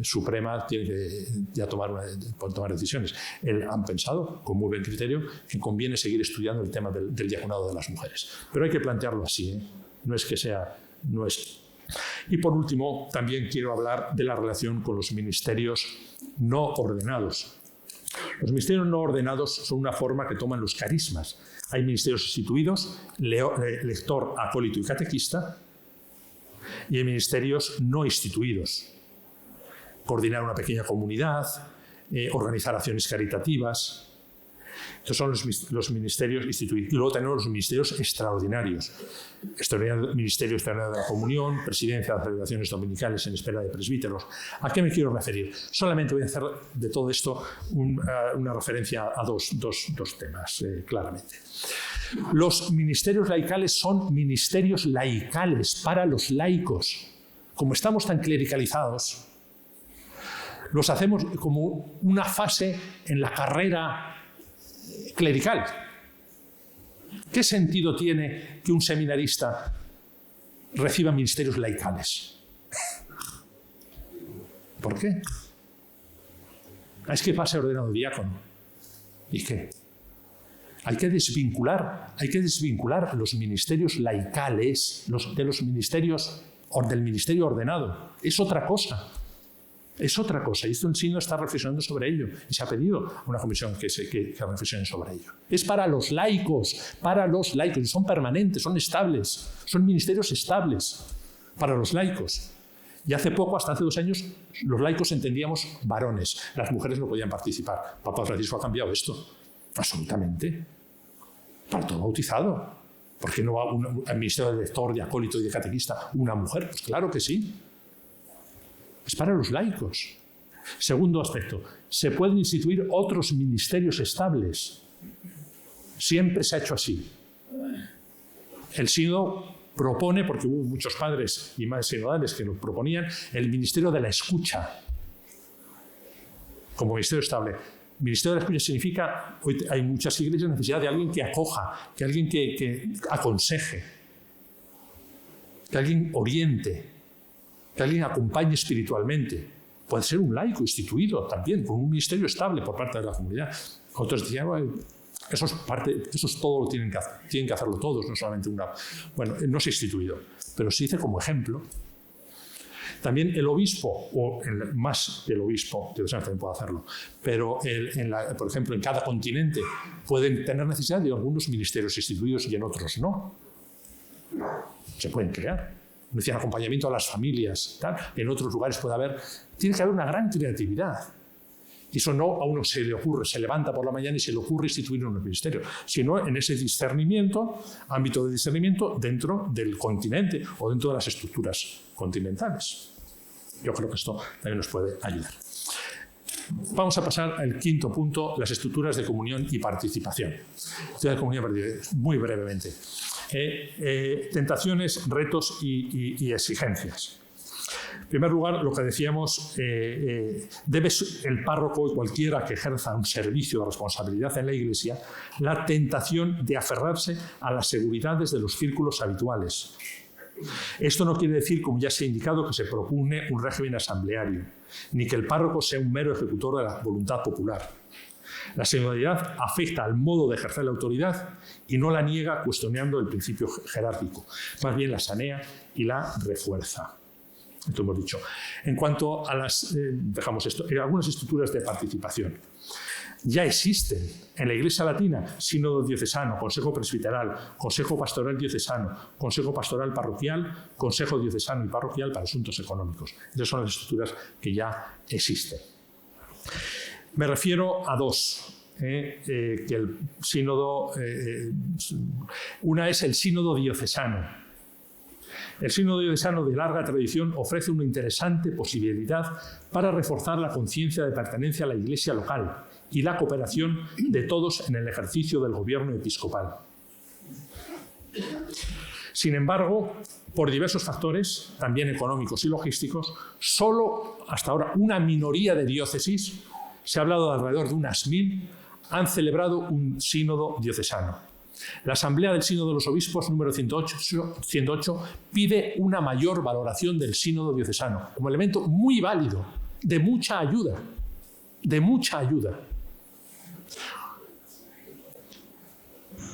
suprema, tiene que ya tomar decisiones. Han pensado, con muy buen criterio, que conviene seguir estudiando el tema del diaconado de las mujeres. Pero hay que plantearlo así, no es que sea... Y por último, también quiero hablar de la relación con los ministerios no ordenados. Los ministerios no ordenados son una forma que toman los carismas. Hay ministerios instituidos, lector, acólito y catequista, y hay ministerios no instituidos. Coordinar una pequeña comunidad, organizar acciones caritativas. Estos son los ministerios instituidos. Y luego tenemos los ministerios extraordinarios. Ministerio Extraordinario de la Comunión, Presidencia de las Celebraciones Dominicales en espera de presbíteros. ¿A qué me quiero referir? Solamente voy a hacer de todo esto una referencia a dos temas, claramente. Los ministerios laicales son ministerios laicales para los laicos. Como estamos tan clericalizados, los hacemos como una fase en la carrera clerical. ¿Qué sentido tiene que un seminarista reciba ministerios laicales? ¿Por qué? Es que pase ordenado diácono. ¿Y qué? Hay que desvincular los ministerios laicales del ministerio ordenado. Es otra cosa. Y esto el sínodo está reflexionando sobre ello. Y se ha pedido a una comisión que reflexione sobre ello. Es para los laicos. Y son permanentes, son estables. Son ministerios estables para los laicos. Y hasta hace 2 años, los laicos entendíamos varones. Las mujeres no podían participar. Papa Francisco ha cambiado esto. Absolutamente. Para todo bautizado. ¿Por qué no va al ministerio de lector, de acólito y de catequista una mujer? Pues claro que sí. Es para los laicos. Segundo aspecto, se pueden instituir otros ministerios estables. Siempre se ha hecho así. El sínodo propone, porque hubo muchos padres y madres sinodales que lo proponían, el ministerio de la escucha como ministerio estable. Ministerio de la escucha significa, hoy hay muchas iglesias, necesidad de alguien que acoja, que alguien que aconseje, que alguien oriente, que alguien acompañe espiritualmente. Puede ser un laico instituido también, con un ministerio estable por parte de la comunidad. Otros decían, eso es todo, tienen que hacerlo todos, no solamente una. Bueno, no se ha instituido. pero se dice como ejemplo. También el obispo, o más que el obispo, diocesano también puede hacerlo, pero por ejemplo en cada continente pueden tener necesidad de algunos ministerios instituidos y en otros no. Se pueden crear. Decían acompañamiento a las familias, tal. En otros lugares puede haber. Tiene que haber una gran creatividad. Y eso no a uno se le ocurre, se levanta por la mañana y se le ocurre instituir un ministerio, sino en ese discernimiento, ámbito de discernimiento dentro del continente o dentro de las estructuras continentales. Yo creo que esto también nos puede ayudar. Vamos a pasar al quinto punto, las estructuras de comunión y participación. Muy brevemente. Tentaciones, retos y exigencias. En primer lugar, lo que decíamos, debe el párroco y cualquiera que ejerza un servicio de responsabilidad en la Iglesia la tentación de aferrarse a las seguridades de los círculos habituales. Esto no quiere decir, como ya se ha indicado, que se propugne un régimen asambleario, ni que el párroco sea un mero ejecutor de la voluntad popular. La sinodalidad afecta al modo de ejercer la autoridad y no la niega cuestionando el principio jerárquico. Más bien la sanea y la refuerza. Esto hemos dicho. En cuanto a algunas estructuras de participación. Ya existen en la Iglesia Latina sínodo diocesano, consejo presbiteral, consejo pastoral diocesano, consejo pastoral parroquial, consejo diocesano y parroquial para asuntos económicos. Esas son las estructuras que ya existen. Me refiero a dos. Que el sínodo, una es el sínodo diocesano. El sínodo diocesano de larga tradición ofrece una interesante posibilidad para reforzar la conciencia de pertenencia a la Iglesia local y la cooperación de todos en el ejercicio del gobierno episcopal. Sin embargo, por diversos factores, también económicos y logísticos, solo hasta ahora una minoría de diócesis, se ha hablado de alrededor de unas 1000, han celebrado un sínodo diocesano. La Asamblea del Sínodo de los Obispos, número 108, pide una mayor valoración del sínodo diocesano, como elemento muy válido, de mucha ayuda,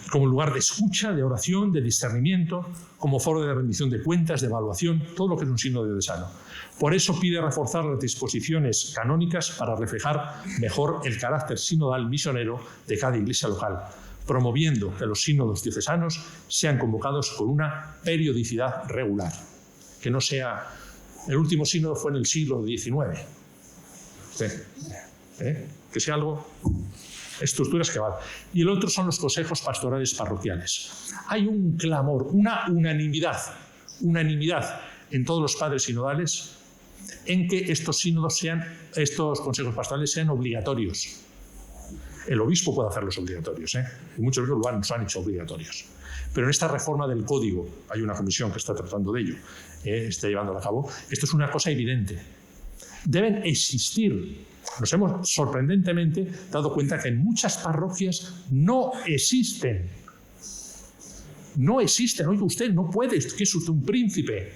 como lugar de escucha, de oración, de discernimiento, como foro de rendición de cuentas, de evaluación, todo lo que es un sínodo diocesano. Por eso pide reforzar las disposiciones canónicas para reflejar mejor el carácter sinodal misionero de cada iglesia local, promoviendo que los sínodos diocesanos sean convocados con una periodicidad regular, que no sea... El último sínodo fue en el siglo XIX. Que sea algo... Estructuras que van. Y el otro son los consejos pastorales parroquiales. Hay un clamor, una unanimidad en todos los padres sinodales en que estos consejos pastorales sean obligatorios. El obispo puede hacerlos obligatorios, y muchos de ellos los han hecho obligatorios. Pero en esta reforma del código, hay una comisión que está tratando de ello, está llevándola a cabo, esto es una cosa evidente. Deben existir. Nos hemos sorprendentemente dado cuenta que en muchas parroquias no existen. No existen. Oiga, usted no puede, que es usted un príncipe,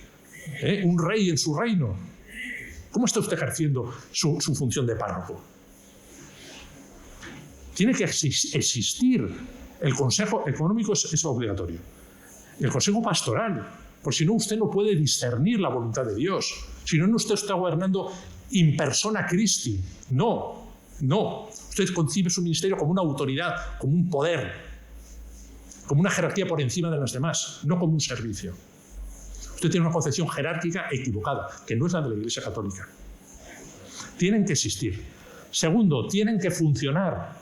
un rey en su reino. ¿Cómo está usted ejerciendo su función de párroco? Tiene que existir. El consejo económico es obligatorio. El consejo pastoral, por si no usted no puede discernir la voluntad de Dios. Si no, usted está gobernando in persona Christi. No. Usted concibe su ministerio como una autoridad, como un poder, como una jerarquía por encima de las demás, no como un servicio. Usted tiene una concepción jerárquica equivocada, que no es la de la Iglesia Católica. Tienen que existir. Segundo, tienen que funcionar.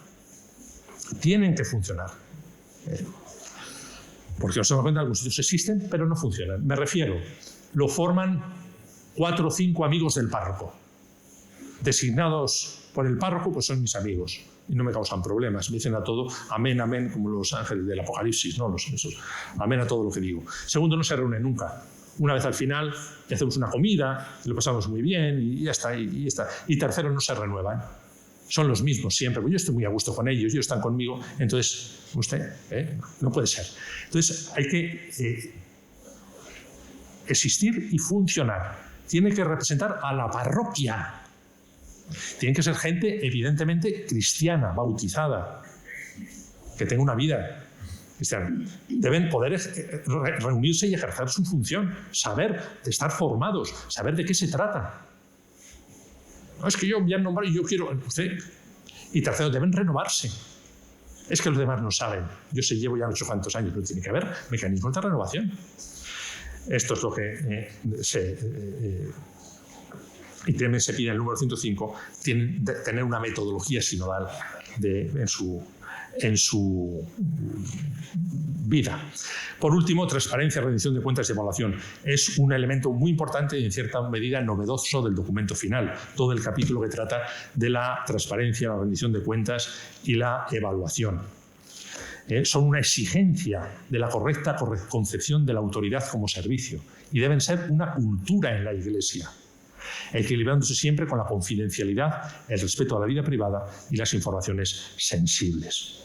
Porque nos damos cuenta que algunos sitios existen, pero no funcionan. Me refiero, lo forman 4 o 5 amigos del párroco. Designados por el párroco, pues son mis amigos. Y no me causan problemas. Me dicen a todo, amén, amén, como los ángeles del Apocalipsis, ¿no? Esos, amén a todo lo que digo. Segundo, no se reúnen nunca. Una vez al final, hacemos una comida, lo pasamos muy bien y ya está. Y tercero, no se renuevan. Son los mismos siempre, porque yo estoy muy a gusto con ellos, ellos están conmigo, entonces, usted, no puede ser. Entonces, hay que existir y funcionar. Tiene que representar a la parroquia. Tienen que ser gente, evidentemente, cristiana, bautizada, que tenga una vida cristiana. Deben poder reunirse y ejercer su función, saber, de estar formados, saber de qué se trata. No es que yo voy a nombrar y yo quiero... Y tercero, deben renovarse. Es que los demás no saben. Yo sé, llevo ya no sé cuántos años, pero tiene que haber mecanismos de renovación. Esto es lo que y también se pide en el número 105, tener una metodología sinodal en su vida. Por último, transparencia, rendición de cuentas y evaluación. Es un elemento muy importante y en cierta medida novedoso del documento final. Todo el capítulo que trata de la transparencia, la rendición de cuentas y la evaluación. Son una exigencia de la correcta concepción de la autoridad como servicio y deben ser una cultura en la Iglesia, equilibrándose siempre con la confidencialidad, el respeto a la vida privada y las informaciones sensibles.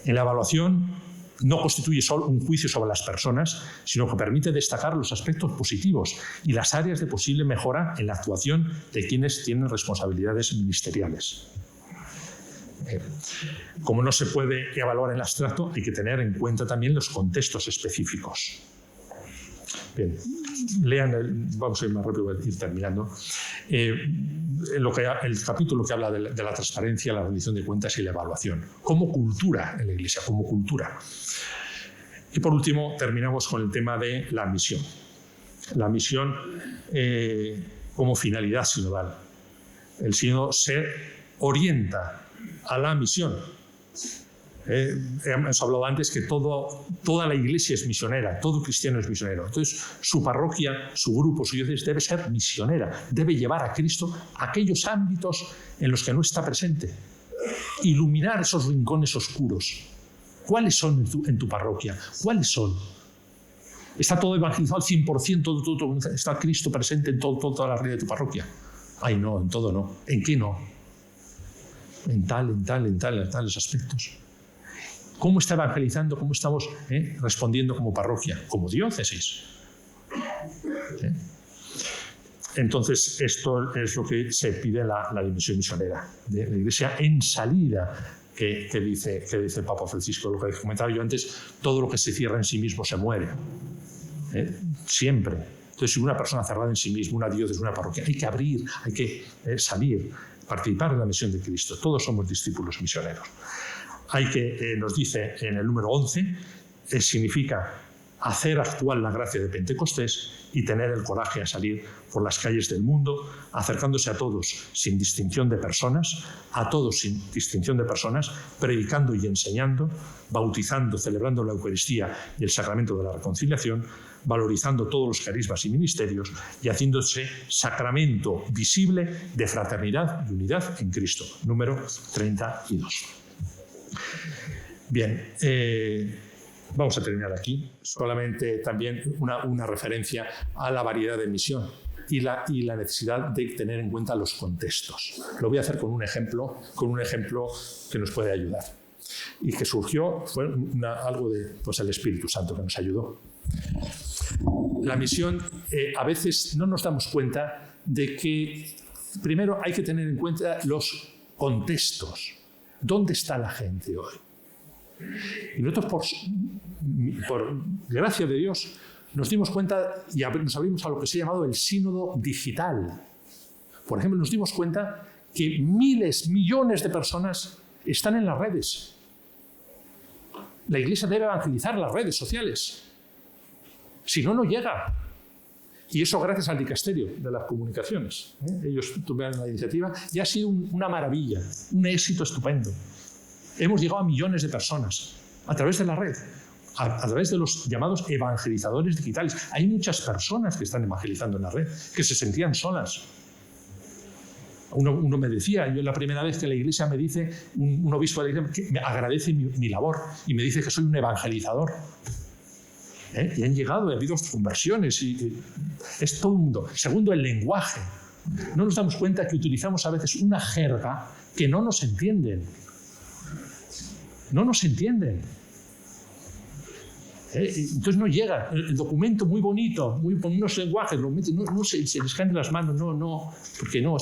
En la evaluación no constituye solo un juicio sobre las personas, sino que permite destacar los aspectos positivos y las áreas de posible mejora en la actuación de quienes tienen responsabilidades ministeriales. Como no se puede evaluar en el abstracto, hay que tener en cuenta también los contextos específicos. Bien, lean, vamos a ir más rápido, voy a ir terminando. El capítulo que habla de la transparencia, la rendición de cuentas y la evaluación, como cultura en la Iglesia, como cultura. Y por último, terminamos con el tema de la misión. La misión como finalidad sinodal. El sínodo se orienta a la misión. Hemos hablado antes que toda la Iglesia es misionera, todo cristiano es misionero. Entonces, su parroquia, su grupo, su diócesis debe ser misionera, debe llevar a Cristo a aquellos ámbitos en los que no está presente, iluminar esos rincones oscuros. ¿Cuáles son en tu parroquia? ¿Cuáles son? ¿Está todo evangelizado al 100%? ¿Está Cristo presente en toda la red de tu parroquia? Ay, no, en todo no. ¿En qué no? En tales aspectos. ¿Cómo está evangelizando? ¿Cómo estamos respondiendo como parroquia, como diócesis? Entonces, esto es lo que se pide la dimensión misionera de la Iglesia en salida, que dice el Papa Francisco. Lo que comentaba yo antes, todo lo que se cierra en sí mismo se muere. Siempre. Entonces, si una persona cerrada en sí misma, una diócesis, una parroquia, hay que abrir, hay que salir, participar en la misión de Cristo. Todos somos discípulos misioneros. Hay que, nos dice en el número 11, significa hacer actual la gracia de Pentecostés y tener el coraje a salir por las calles del mundo, acercándose a todos sin distinción de personas, predicando y enseñando, bautizando, celebrando la Eucaristía y el sacramento de la reconciliación, valorizando todos los carismas y ministerios y haciéndose sacramento visible de fraternidad y unidad en Cristo. Número 32. Bien, vamos a terminar aquí. Solamente también una referencia a la variedad de misión y la necesidad de tener en cuenta los contextos. Lo voy a hacer con un ejemplo que nos puede ayudar y que surgió, fue algo de el Espíritu Santo que nos ayudó. La misión, a veces no nos damos cuenta de que primero hay que tener en cuenta los contextos. ¿Dónde está la gente hoy? Y nosotros, por gracia de Dios, nos dimos cuenta y nos abrimos a lo que se ha llamado el sínodo digital. Por ejemplo, nos dimos cuenta que miles, millones de personas están en las redes. La Iglesia debe evangelizar las redes sociales. Si no, no llega. Y eso gracias al dicasterio de las comunicaciones. Ellos tuvieron la iniciativa y ha sido una maravilla, un éxito estupendo. Hemos llegado a millones de personas a través de la red, a través de los llamados evangelizadores digitales. Hay muchas personas que están evangelizando en la red, que se sentían solas. Uno me decía, yo la primera vez que la Iglesia me dice, un obispo de la Iglesia que me agradece mi labor y me dice que soy un evangelizador. Y han llegado, ha habido conversiones, y es todo el mundo. Segundo, el lenguaje. No nos damos cuenta que utilizamos a veces una jerga que no nos entienden. No nos entienden. Entonces no llega. El documento muy bonito, con unos lenguajes, no se les caen de las manos, porque no,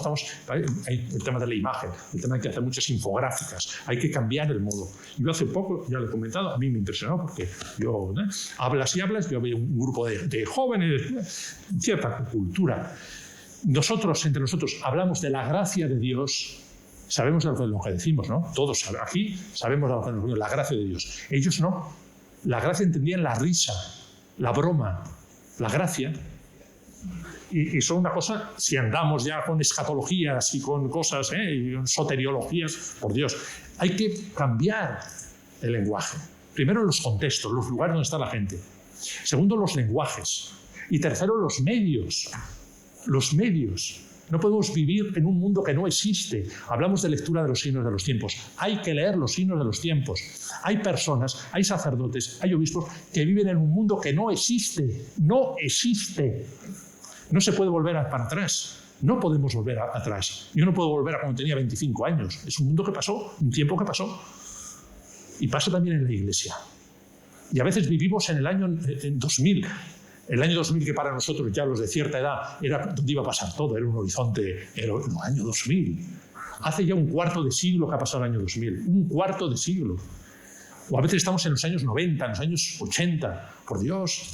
hay el tema de la imagen, el tema de que hacer muchas infográficas, hay que cambiar el modo. Yo hace poco, ya lo he comentado, a mí me impresionó porque yo, hablas y hablas, yo veo un grupo de jóvenes, cierta cultura. Nosotros, entre nosotros, hablamos de la gracia de Dios. Sabemos lo que decimos, ¿no? Todos aquí sabemos lo que nos decimos, la gracia de Dios. Ellos no. La gracia entendían la risa, la broma, la gracia. Y son una cosa, si andamos ya con escatologías y con cosas, y soteriologías, por Dios, hay que cambiar el lenguaje. Primero, los contextos, los lugares donde está la gente. Segundo, los lenguajes. Y tercero, los medios. Los medios. No podemos vivir en un mundo que no existe. Hablamos de lectura de los signos de los tiempos. Hay que leer los signos de los tiempos. Hay personas, hay sacerdotes, hay obispos que viven en un mundo que no existe. No existe. No se puede volver para atrás. No podemos volver atrás. Yo no puedo volver a cuando tenía 25 años. Es un mundo que pasó, un tiempo que pasó. Y pasa también en la Iglesia. Y a veces vivimos en el año 2000. El año 2000, que para nosotros, ya los de cierta edad, era donde iba a pasar todo, era un horizonte, era el año 2000. Hace ya un cuarto de siglo que ha pasado el año 2000, un cuarto de siglo. O a veces estamos en los años 90, en los años 80. Por Dios,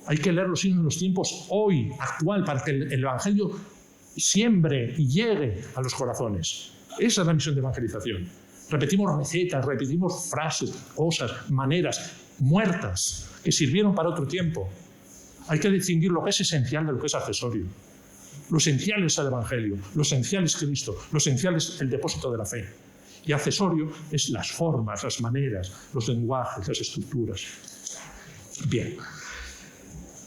hay que leer los signos de los tiempos hoy, actual, para que el Evangelio siembre y llegue a los corazones. Esa es la misión de evangelización. Repetimos recetas, repetimos frases, cosas, maneras muertas que sirvieron para otro tiempo. Hay que distinguir lo que es esencial de lo que es accesorio. Lo esencial es el Evangelio, lo esencial es Cristo, lo esencial es el depósito de la fe. Y accesorio es las formas, las maneras, los lenguajes, las estructuras. Bien.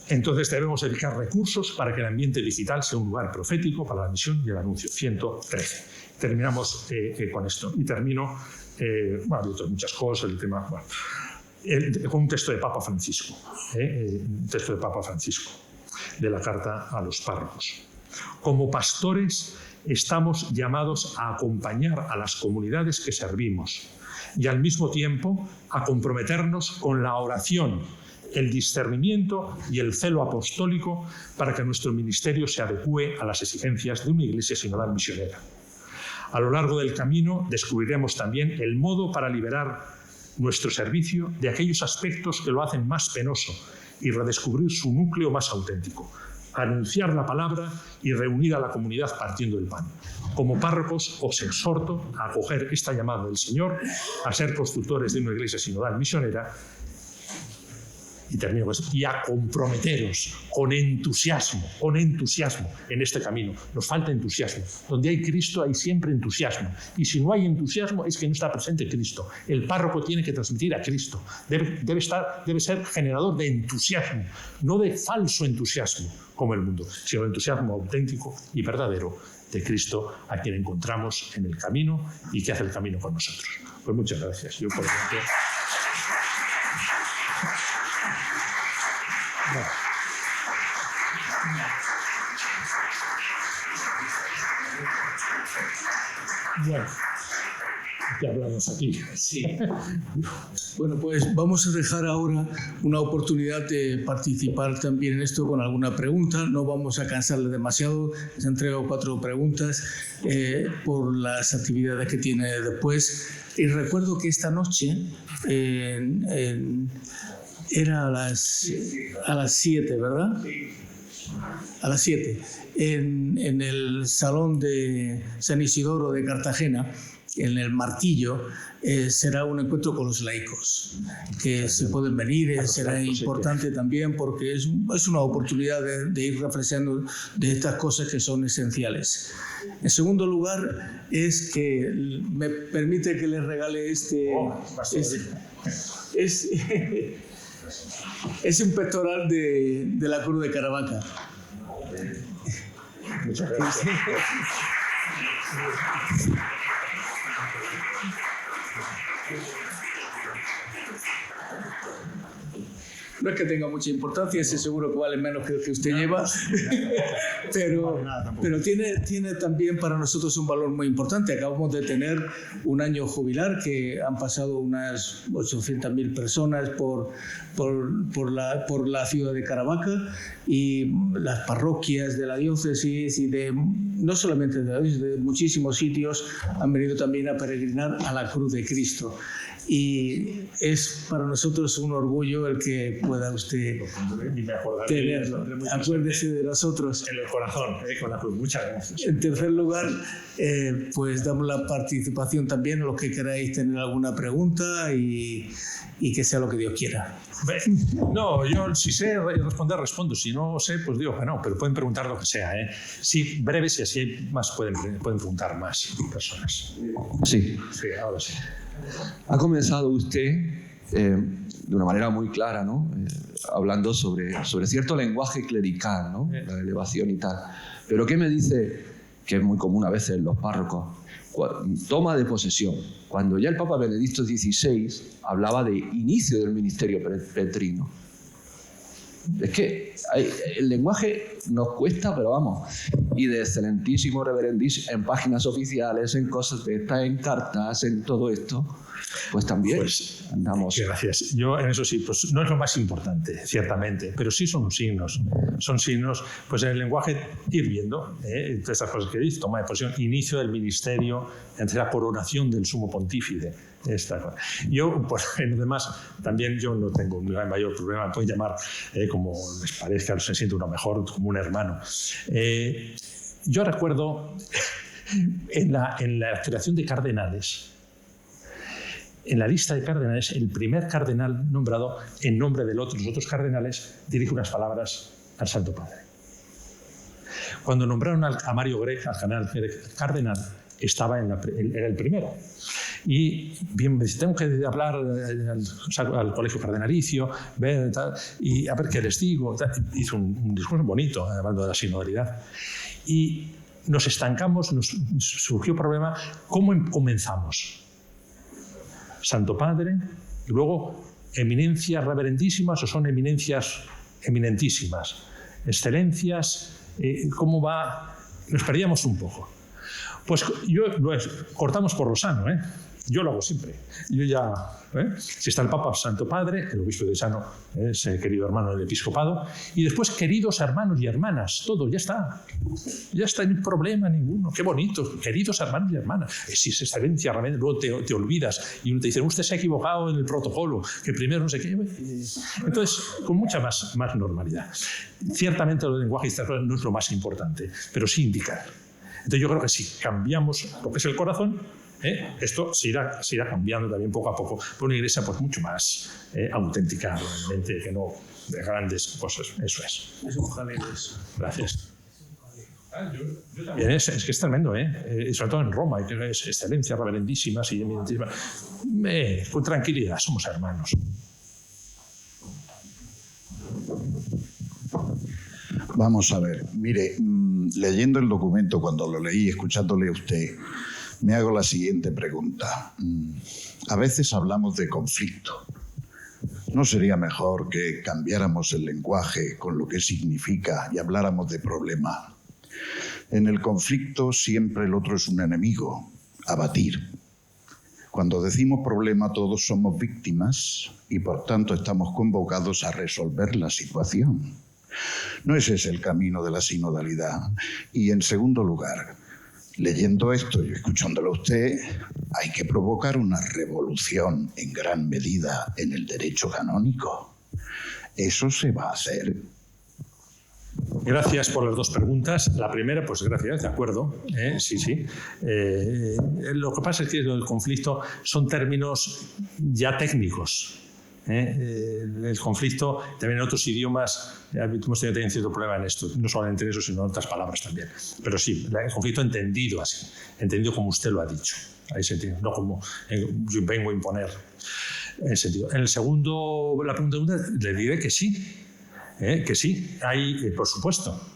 Entonces debemos dedicar recursos para que el ambiente digital sea un lugar profético para la misión y el anuncio. 113. Terminamos con esto. Y termino, hay otras muchas cosas, el tema... con un texto de Papa Francisco, un texto de Papa Francisco, de la carta a los párrocos. Como pastores estamos llamados a acompañar a las comunidades que servimos y al mismo tiempo a comprometernos con la oración, el discernimiento y el celo apostólico para que nuestro ministerio se adecue a las exigencias de una iglesia sinodal misionera. A lo largo del camino descubriremos también el modo para liberar nuestro servicio de aquellos aspectos que lo hacen más penoso y redescubrir su núcleo más auténtico, anunciar la palabra y reunir a la comunidad partiendo el pan. Como párrocos os exhorto a acoger esta llamada del Señor, a ser constructores de una iglesia sinodal misionera y termino con esto, y a comprometeros con entusiasmo en este camino. Nos falta entusiasmo. Donde hay Cristo hay siempre entusiasmo. Y si no hay entusiasmo es que no está presente Cristo. El párroco tiene que transmitir a Cristo. Debe ser generador de entusiasmo, no de falso entusiasmo como el mundo, sino de entusiasmo auténtico y verdadero de Cristo, a quien encontramos en el camino y que hace el camino con nosotros. Pues muchas gracias. Yo por el momento... Bueno, ya hablamos aquí. Sí. Bueno, pues vamos a dejar ahora una oportunidad de participar también en esto con alguna pregunta. No vamos a cansarle demasiado. Les entrego 4 preguntas por las actividades que tiene después. Y recuerdo que esta noche era a las 7, ¿verdad? A las 7, en el Salón de San Isidoro de Cartagena, en el Martillo, será un encuentro con los laicos, que si pueden venir, será importante también porque es una oportunidad de ir reflexionando de estas cosas que son esenciales. En segundo lugar, es que me permite que les regale es un pectoral de la Cruz de Caravaca. Muchas gracias. no es que tenga mucha importancia, ese seguro que vale menos que el que usted lleva, pero tiene también para nosotros un valor muy importante. Acabamos de tener un año jubilar que han pasado unas 800.000 personas por la ciudad de Caravaca, y las parroquias de la diócesis y no solamente de la diócesis, de muchísimos sitios han venido también a peregrinar a la cruz de Cristo. Y es para nosotros un orgullo el que pueda usted tenerlo. Acuérdese de nosotros. En el corazón, con la cruz. Muchas gracias. En tercer lugar, pues damos la participación también a los que queráis tener alguna pregunta y que sea lo que Dios quiera. No, yo si sé responder, respondo. Si no sé, pues digo que no, pero pueden preguntar lo que sea. Sí, breves, y así hay más, pueden preguntar más personas. Sí. Sí, ahora sí. Ha comenzado usted de una manera muy clara, ¿no? Hablando sobre cierto lenguaje clerical, ¿no? La elevación y tal. Pero ¿qué me dice, que es muy común a veces en los párrocos? Toma de posesión. Cuando ya el Papa Benedicto XVI hablaba de inicio del ministerio petrino. Es que el lenguaje nos cuesta, pero vamos, y de excelentísimo, reverendísimo, en páginas oficiales, en cosas de estas, en cartas, en todo esto, pues también andamos. Gracias. Yo en eso sí, pues no es lo más importante, ciertamente, pero sí son signos, pues en el lenguaje ir viendo, todas estas cosas que dice, toma de posesión, inicio del ministerio, entre la coronación del sumo pontífice. Yo, pues, en lo demás, también yo no tengo un mayor problema, me pueden llamar como les parezca, se siente uno mejor, como un hermano. Yo recuerdo en la creación de cardenales, en la lista de cardenales, el primer cardenal nombrado en nombre de los otros cardenales dirige unas palabras al Santo Padre. Cuando nombraron a Mario Grech, al cardenal, era el primero. Y bien, me dice, tengo que hablar al colegio cardenalicio, ver tal, y a ver qué les digo. Hizo un discurso bonito, hablando de la sinodalidad. Y nos estancamos, nos surgió problema. ¿Cómo comenzamos? Santo Padre, y luego eminencias reverendísimas, o son eminencias eminentísimas, excelencias, ¿cómo va? Nos perdíamos un poco. Pues cortamos por lo sano, Yo lo hago siempre. Yo ya, si está el Papa, Santo Padre, el obispo de Sano, ese querido hermano del episcopado, y después queridos hermanos y hermanas, todo, ya está. Ya está, no hay problema ninguno. Qué bonito, queridos hermanos y hermanas. Si es excelencia, realmente, luego te olvidas y uno te dice, usted se ha equivocado en el protocolo, que primero no sé qué. Entonces, con mucha más normalidad. Ciertamente el lenguaje no es lo más importante, pero sí indicar. Entonces yo creo que si cambiamos lo que es el corazón, esto se irá cambiando también poco a poco por una iglesia pues mucho más auténtica, realmente, que no de grandes cosas. Eso es. Gracias. Bien, es que es tremendo, sobre todo en Roma, que es excelencia, reverendísimas y eminentísimas. Con tranquilidad, somos hermanos. Vamos a ver, mire, leyendo el documento, cuando lo leí, escuchándole a usted, me hago la siguiente pregunta. A veces hablamos de conflicto. ¿No sería mejor que cambiáramos el lenguaje con lo que significa y habláramos de problema? En el conflicto siempre el otro es un enemigo, a batir. Cuando decimos problema, todos somos víctimas y por tanto estamos convocados a resolver la situación. No ese es el camino de la sinodalidad. Y en segundo lugar, leyendo esto y escuchándolo a usted, hay que provocar una revolución en gran medida en el derecho canónico. ¿Eso se va a hacer? Gracias por las dos preguntas. La primera, pues gracias, de acuerdo. Sí. Lo que pasa es que el conflicto son términos ya técnicos. El conflicto también en otros idiomas hemos tenido cierto problema en esto, no solamente en eso sino en otras palabras también, pero sí, el conflicto entendido así, entendido como usted lo ha dicho, ahí sentido, no como yo vengo a imponer en sentido. En el segundo, la pregunta le diré que sí, hay, por supuesto.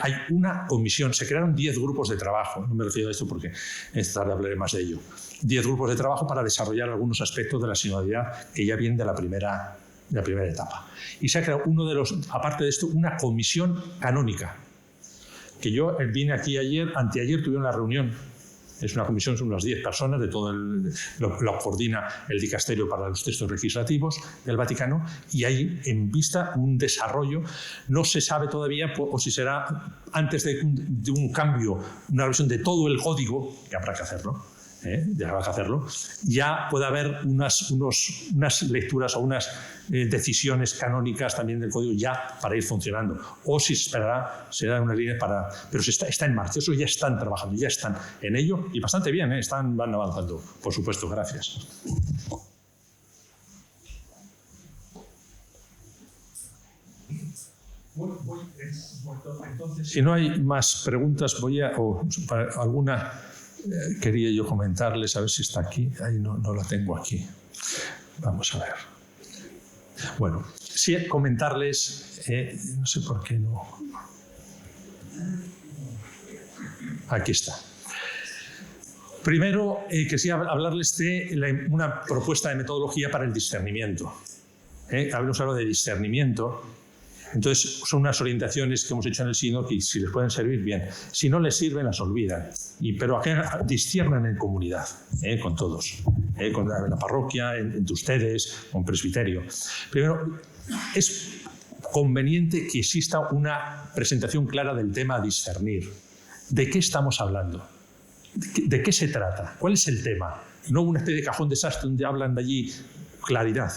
Hay una comisión, se crearon 10 grupos de trabajo, no me refiero a esto porque esta tarde hablaré más de ello, 10 grupos de trabajo para desarrollar algunos aspectos de la sinodalidad que ya vienen de la primera la primera etapa. Y se ha creado aparte de esto, una comisión canónica, que yo vine aquí anteayer tuvieron la reunión. Es una comisión, son unas 10 personas, de todo lo coordina el Dicasterio para los Textos Legislativos del Vaticano, y hay en vista un desarrollo. No se sabe todavía o si será antes de un cambio, una revisión de todo el código, que habrá que hacerlo, ya puede haber unas lecturas o unas decisiones canónicas también del código ya para ir funcionando. O si esperará, será una línea para... Pero está en marcha, eso ya están trabajando, ya están en ello y bastante bien, van avanzando, por supuesto, gracias. Entonces, si no hay más preguntas, alguna... quería yo comentarles, a ver si está aquí. Ahí no la tengo aquí. Vamos a ver. Bueno, sí, comentarles, no sé por qué no. Aquí está. Primero, quería hablarles de una propuesta de metodología para el discernimiento. Habíamos hablado de discernimiento. Entonces, son unas orientaciones que hemos hecho en el sínodo que si les pueden servir, bien. Si no les sirven, las olvidan. Pero disciernan en comunidad, con todos. Con la parroquia, entre ustedes, con presbiterio. Primero, es conveniente que exista una presentación clara del tema a discernir. ¿De qué estamos hablando? ¿De qué se trata? ¿Cuál es el tema? No una especie de cajón desastre donde hablan de allí claridad.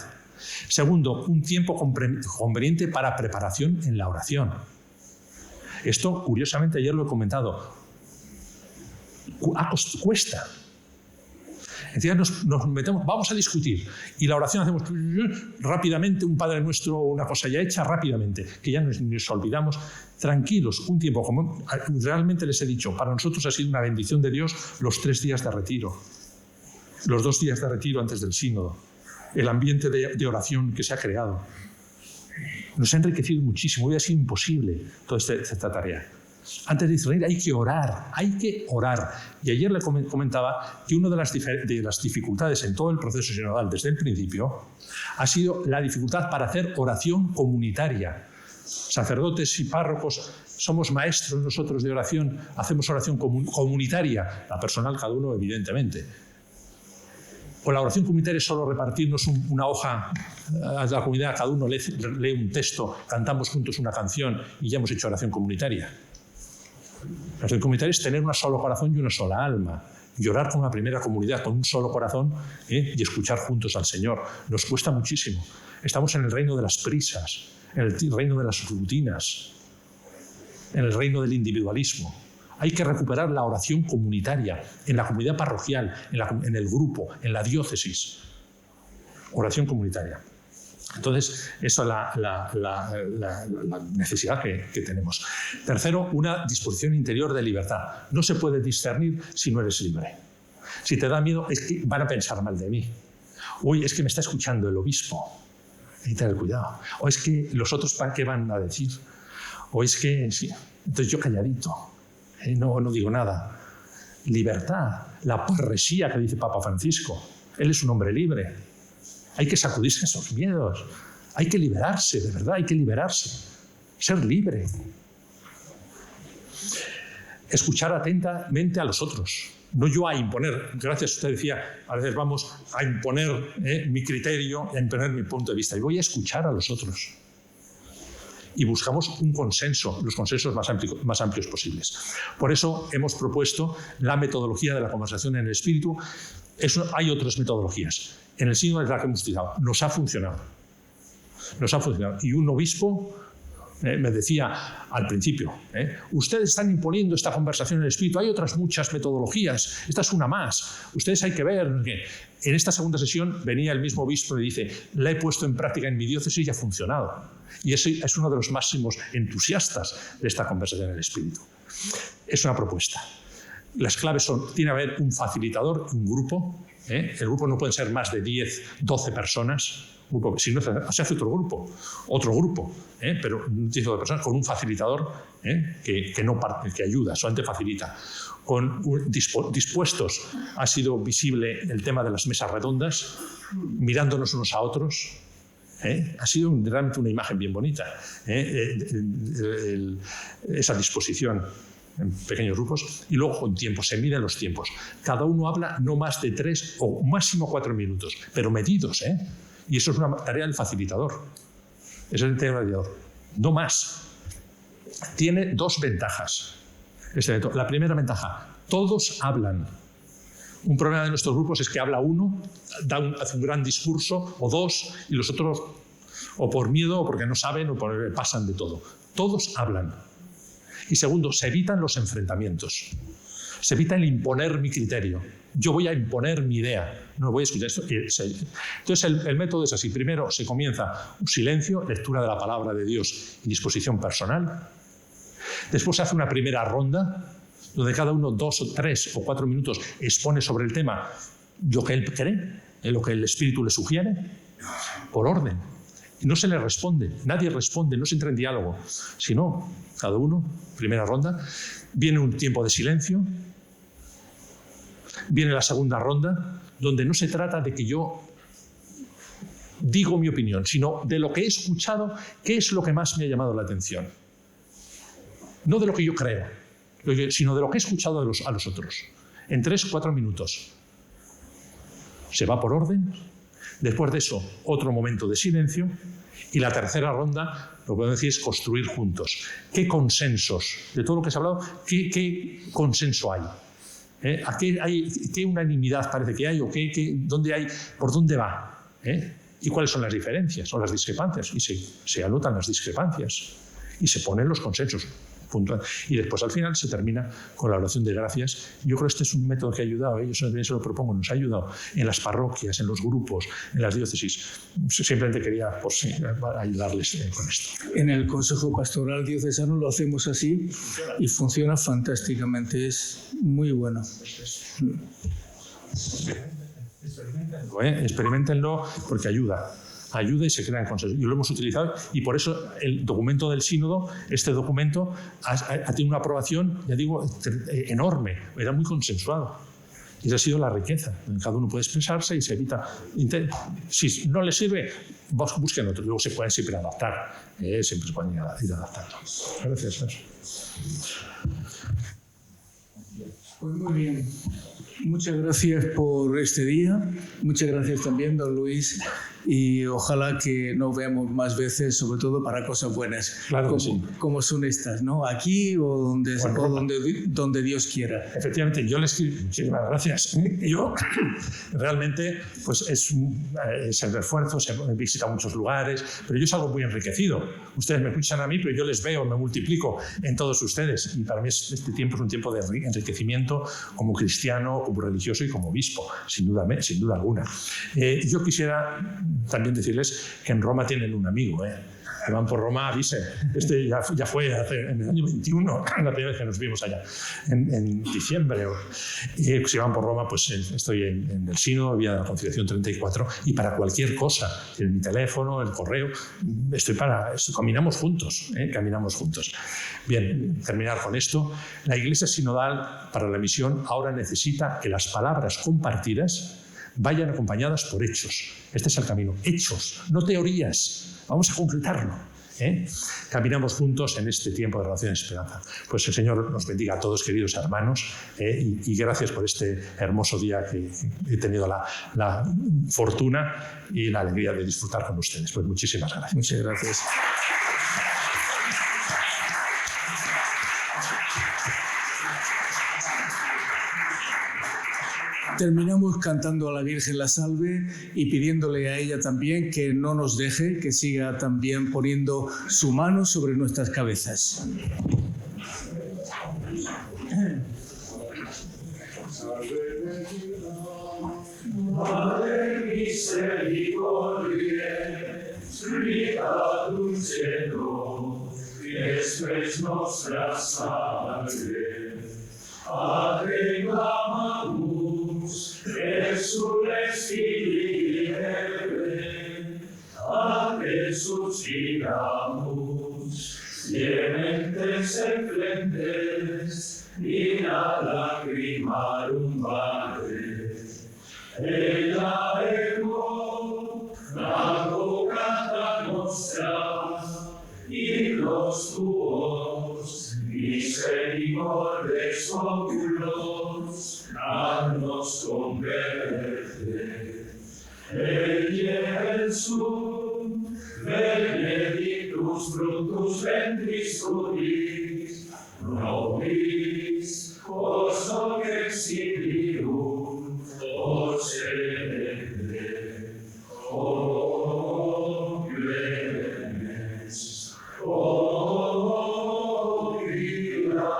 Segundo, un tiempo conveniente para preparación en la oración. Esto, curiosamente, ayer lo he comentado. Cuesta. Entonces nos metemos, vamos a discutir. Y la oración hacemos rápidamente, un Padre Nuestro, una cosa ya hecha rápidamente, que ya nos olvidamos. Tranquilos, un tiempo, como realmente les he dicho, para nosotros ha sido una bendición de Dios los 3 días de retiro. Los 2 días de retiro antes del sínodo. El ambiente de oración que se ha creado. Nos ha enriquecido muchísimo. Hubiera sido imposible toda esta tarea. Antes de discernir hay que orar. Y ayer le comentaba que una de las dificultades en todo el proceso sinodal desde el principio ha sido la dificultad para hacer oración comunitaria. Sacerdotes y párrocos somos maestros nosotros de oración, hacemos oración comunitaria, la personal cada uno evidentemente. O la oración comunitaria es solo repartirnos una hoja a la comunidad, cada uno lee un texto, cantamos juntos una canción y ya hemos hecho oración comunitaria. La oración comunitaria es tener un solo corazón y una sola alma. Llorar con la primera comunidad, con un solo corazón, y escuchar juntos al Señor. Nos cuesta muchísimo. Estamos en el reino de las prisas, en el reino de las rutinas, en el reino del individualismo. Hay que recuperar la oración comunitaria en la comunidad parroquial, en el grupo, en la diócesis. Oración comunitaria. Entonces, eso es la necesidad que tenemos. Tercero, una disposición interior de libertad. No se puede discernir si no eres libre. Si te da miedo, es que van a pensar mal de mí. Uy, es que me está escuchando el obispo. Hay que tener cuidado. O es que los otros, ¿qué van a decir? O es que... Sí. Entonces yo calladito. No digo nada. Libertad, la parresía que dice Papa Francisco. Él es un hombre libre. Hay que sacudirse esos miedos. Hay que liberarse, de verdad, hay que liberarse. Ser libre. Escuchar atentamente a los otros. No yo a imponer. Gracias, usted decía, a veces vamos a imponer mi criterio, a imponer mi punto de vista. Y voy a escuchar a los otros. Y buscamos un consenso, los consensos más amplios posibles. Por eso hemos propuesto la metodología de la conversación en el espíritu. Hay otras metodologías. En el sínodo de la que hemos utilizado, nos ha funcionado. Y un obispo me decía al principio, ustedes están imponiendo esta conversación en el espíritu, hay otras muchas metodologías, esta es una más, ustedes hay que ver. En esta segunda sesión venía el mismo obispo y dice, la he puesto en práctica en mi diócesis y ha funcionado. Y ese es uno de los máximos entusiastas de esta conversación en el espíritu. Es una propuesta. Las claves son, tiene que haber un facilitador, un grupo. El grupo no puede ser más de 10, 12 personas. Si no, se hace otro grupo, pero 10 o 12 personas con un facilitador que ayuda, solamente facilita. Dispuestos, ha sido visible el tema de las mesas redondas, mirándonos unos a otros, Ha sido realmente una imagen bien bonita. Esa disposición en pequeños grupos y luego con tiempo, se miden los tiempos. Cada uno habla no más de 3 o máximo 4 minutos, pero medidos. Y eso es una tarea del facilitador. Es el facilitador. No más. Tiene 2 ventajas. La primera ventaja, todos hablan. Un problema de nuestros grupos es que habla uno, hace un gran discurso, o 2, y los otros, o por miedo, o porque no saben, o pasan de todo. Todos hablan. Y segundo, se evitan los enfrentamientos. Se evita el imponer mi criterio. Yo voy a imponer mi idea. No voy a escuchar esto. Entonces, el método es así. Primero se comienza un silencio, lectura de la palabra de Dios y disposición personal. Después se hace una primera ronda, donde cada uno 2 o 3 o 4 minutos expone sobre el tema lo que él cree, lo que el Espíritu le sugiere, por orden. Y no se le responde, nadie responde, no se entra en diálogo, sino cada uno, primera ronda, viene un tiempo de silencio, viene la segunda ronda, donde no se trata de que yo digo mi opinión, sino de lo que he escuchado, qué es lo que más me ha llamado la atención. No de lo que yo creo, sino de lo que he escuchado a los otros. En 3 o 4 minutos. Se va por orden. Después de eso, otro momento de silencio. Y la tercera ronda, lo que podemos decir es construir juntos. ¿Qué consensos? De todo lo que se ha hablado, ¿qué consenso hay? ¿Qué unanimidad parece que hay? ¿O dónde hay? ¿Por dónde va? ¿Y cuáles son las diferencias o las discrepancias? Y se anotan las discrepancias. Y se ponen los consensos. Puntual. Y después al final se termina con la oración de gracias. Yo creo que este es un método que ha ayudado, yo también se lo propongo, nos ha ayudado en las parroquias, en los grupos, en las diócesis. Simplemente quería ayudarles con esto. En el Consejo Pastoral Diocesano lo hacemos así y funciona fantásticamente, es muy bueno. Experimentenlo porque ayuda y se crean consensos. Y lo hemos utilizado y por eso el documento del sínodo, este documento ha tenido una aprobación, ya digo, enorme, era muy consensuado. Y esa ha sido la riqueza. Cada uno puede expresarse y se evita. Si no le sirve, busquen otro. Luego se pueden siempre adaptar. Siempre se pueden ir adaptando. Gracias. Pues muy bien. Muchas gracias por este día. Muchas gracias también, don Luis. Y ojalá que nos veamos más veces, sobre todo para cosas buenas, claro como son estas, ¿no? Aquí o donde Dios quiera. Efectivamente, yo les quiero muchísimas gracias. Yo realmente, pues es el refuerzo, he visitado muchos lugares, pero yo salgo muy enriquecido. Ustedes me escuchan a mí, pero yo les veo, me multiplico en todos ustedes. Y para mí este tiempo es un tiempo de enriquecimiento como cristiano, como religioso y como obispo, sin duda alguna. Yo quisiera también decirles que en Roma tienen un amigo, que van por Roma, avise. Este ya fue en el año 21, la primera vez que nos vimos allá, en diciembre. Y si van por Roma, pues estoy en el sínodo, vía de la Conciliación 34, y para cualquier cosa, tienen mi teléfono, el correo, caminamos juntos, caminamos juntos. Bien, terminar con esto. La Iglesia Sinodal para la misión ahora necesita que las palabras compartidas vayan acompañadas por hechos. Este es el camino. Hechos, no teorías. Vamos a concretarlo. Caminamos juntos en este tiempo de Relación y Esperanza. Pues el Señor nos bendiga a todos, queridos hermanos, y gracias por este hermoso día que he tenido la fortuna y la alegría de disfrutar con ustedes. Pues muchísimas gracias. Muchas gracias. Terminamos cantando a la Virgen la salve y pidiéndole a ella también que no nos deje, que siga también poniendo su mano sobre nuestras cabezas. Madre misericordiae, splita dulcedo, espes nostra salve, ad te clamamus, exules Filii Hebrae, ad te suscitamus, clementes et flentes, in ad lacrimarum vade. Ella eco, la boca nostra, hijos tuos, misericordes oculos, haznos converte. Jesús, benedictus fructus ventris tui, nobis os hoc exilium, os celebre. O clemens, o vida,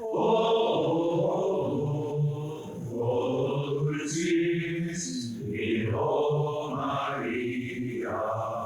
o dulcis, in Maria.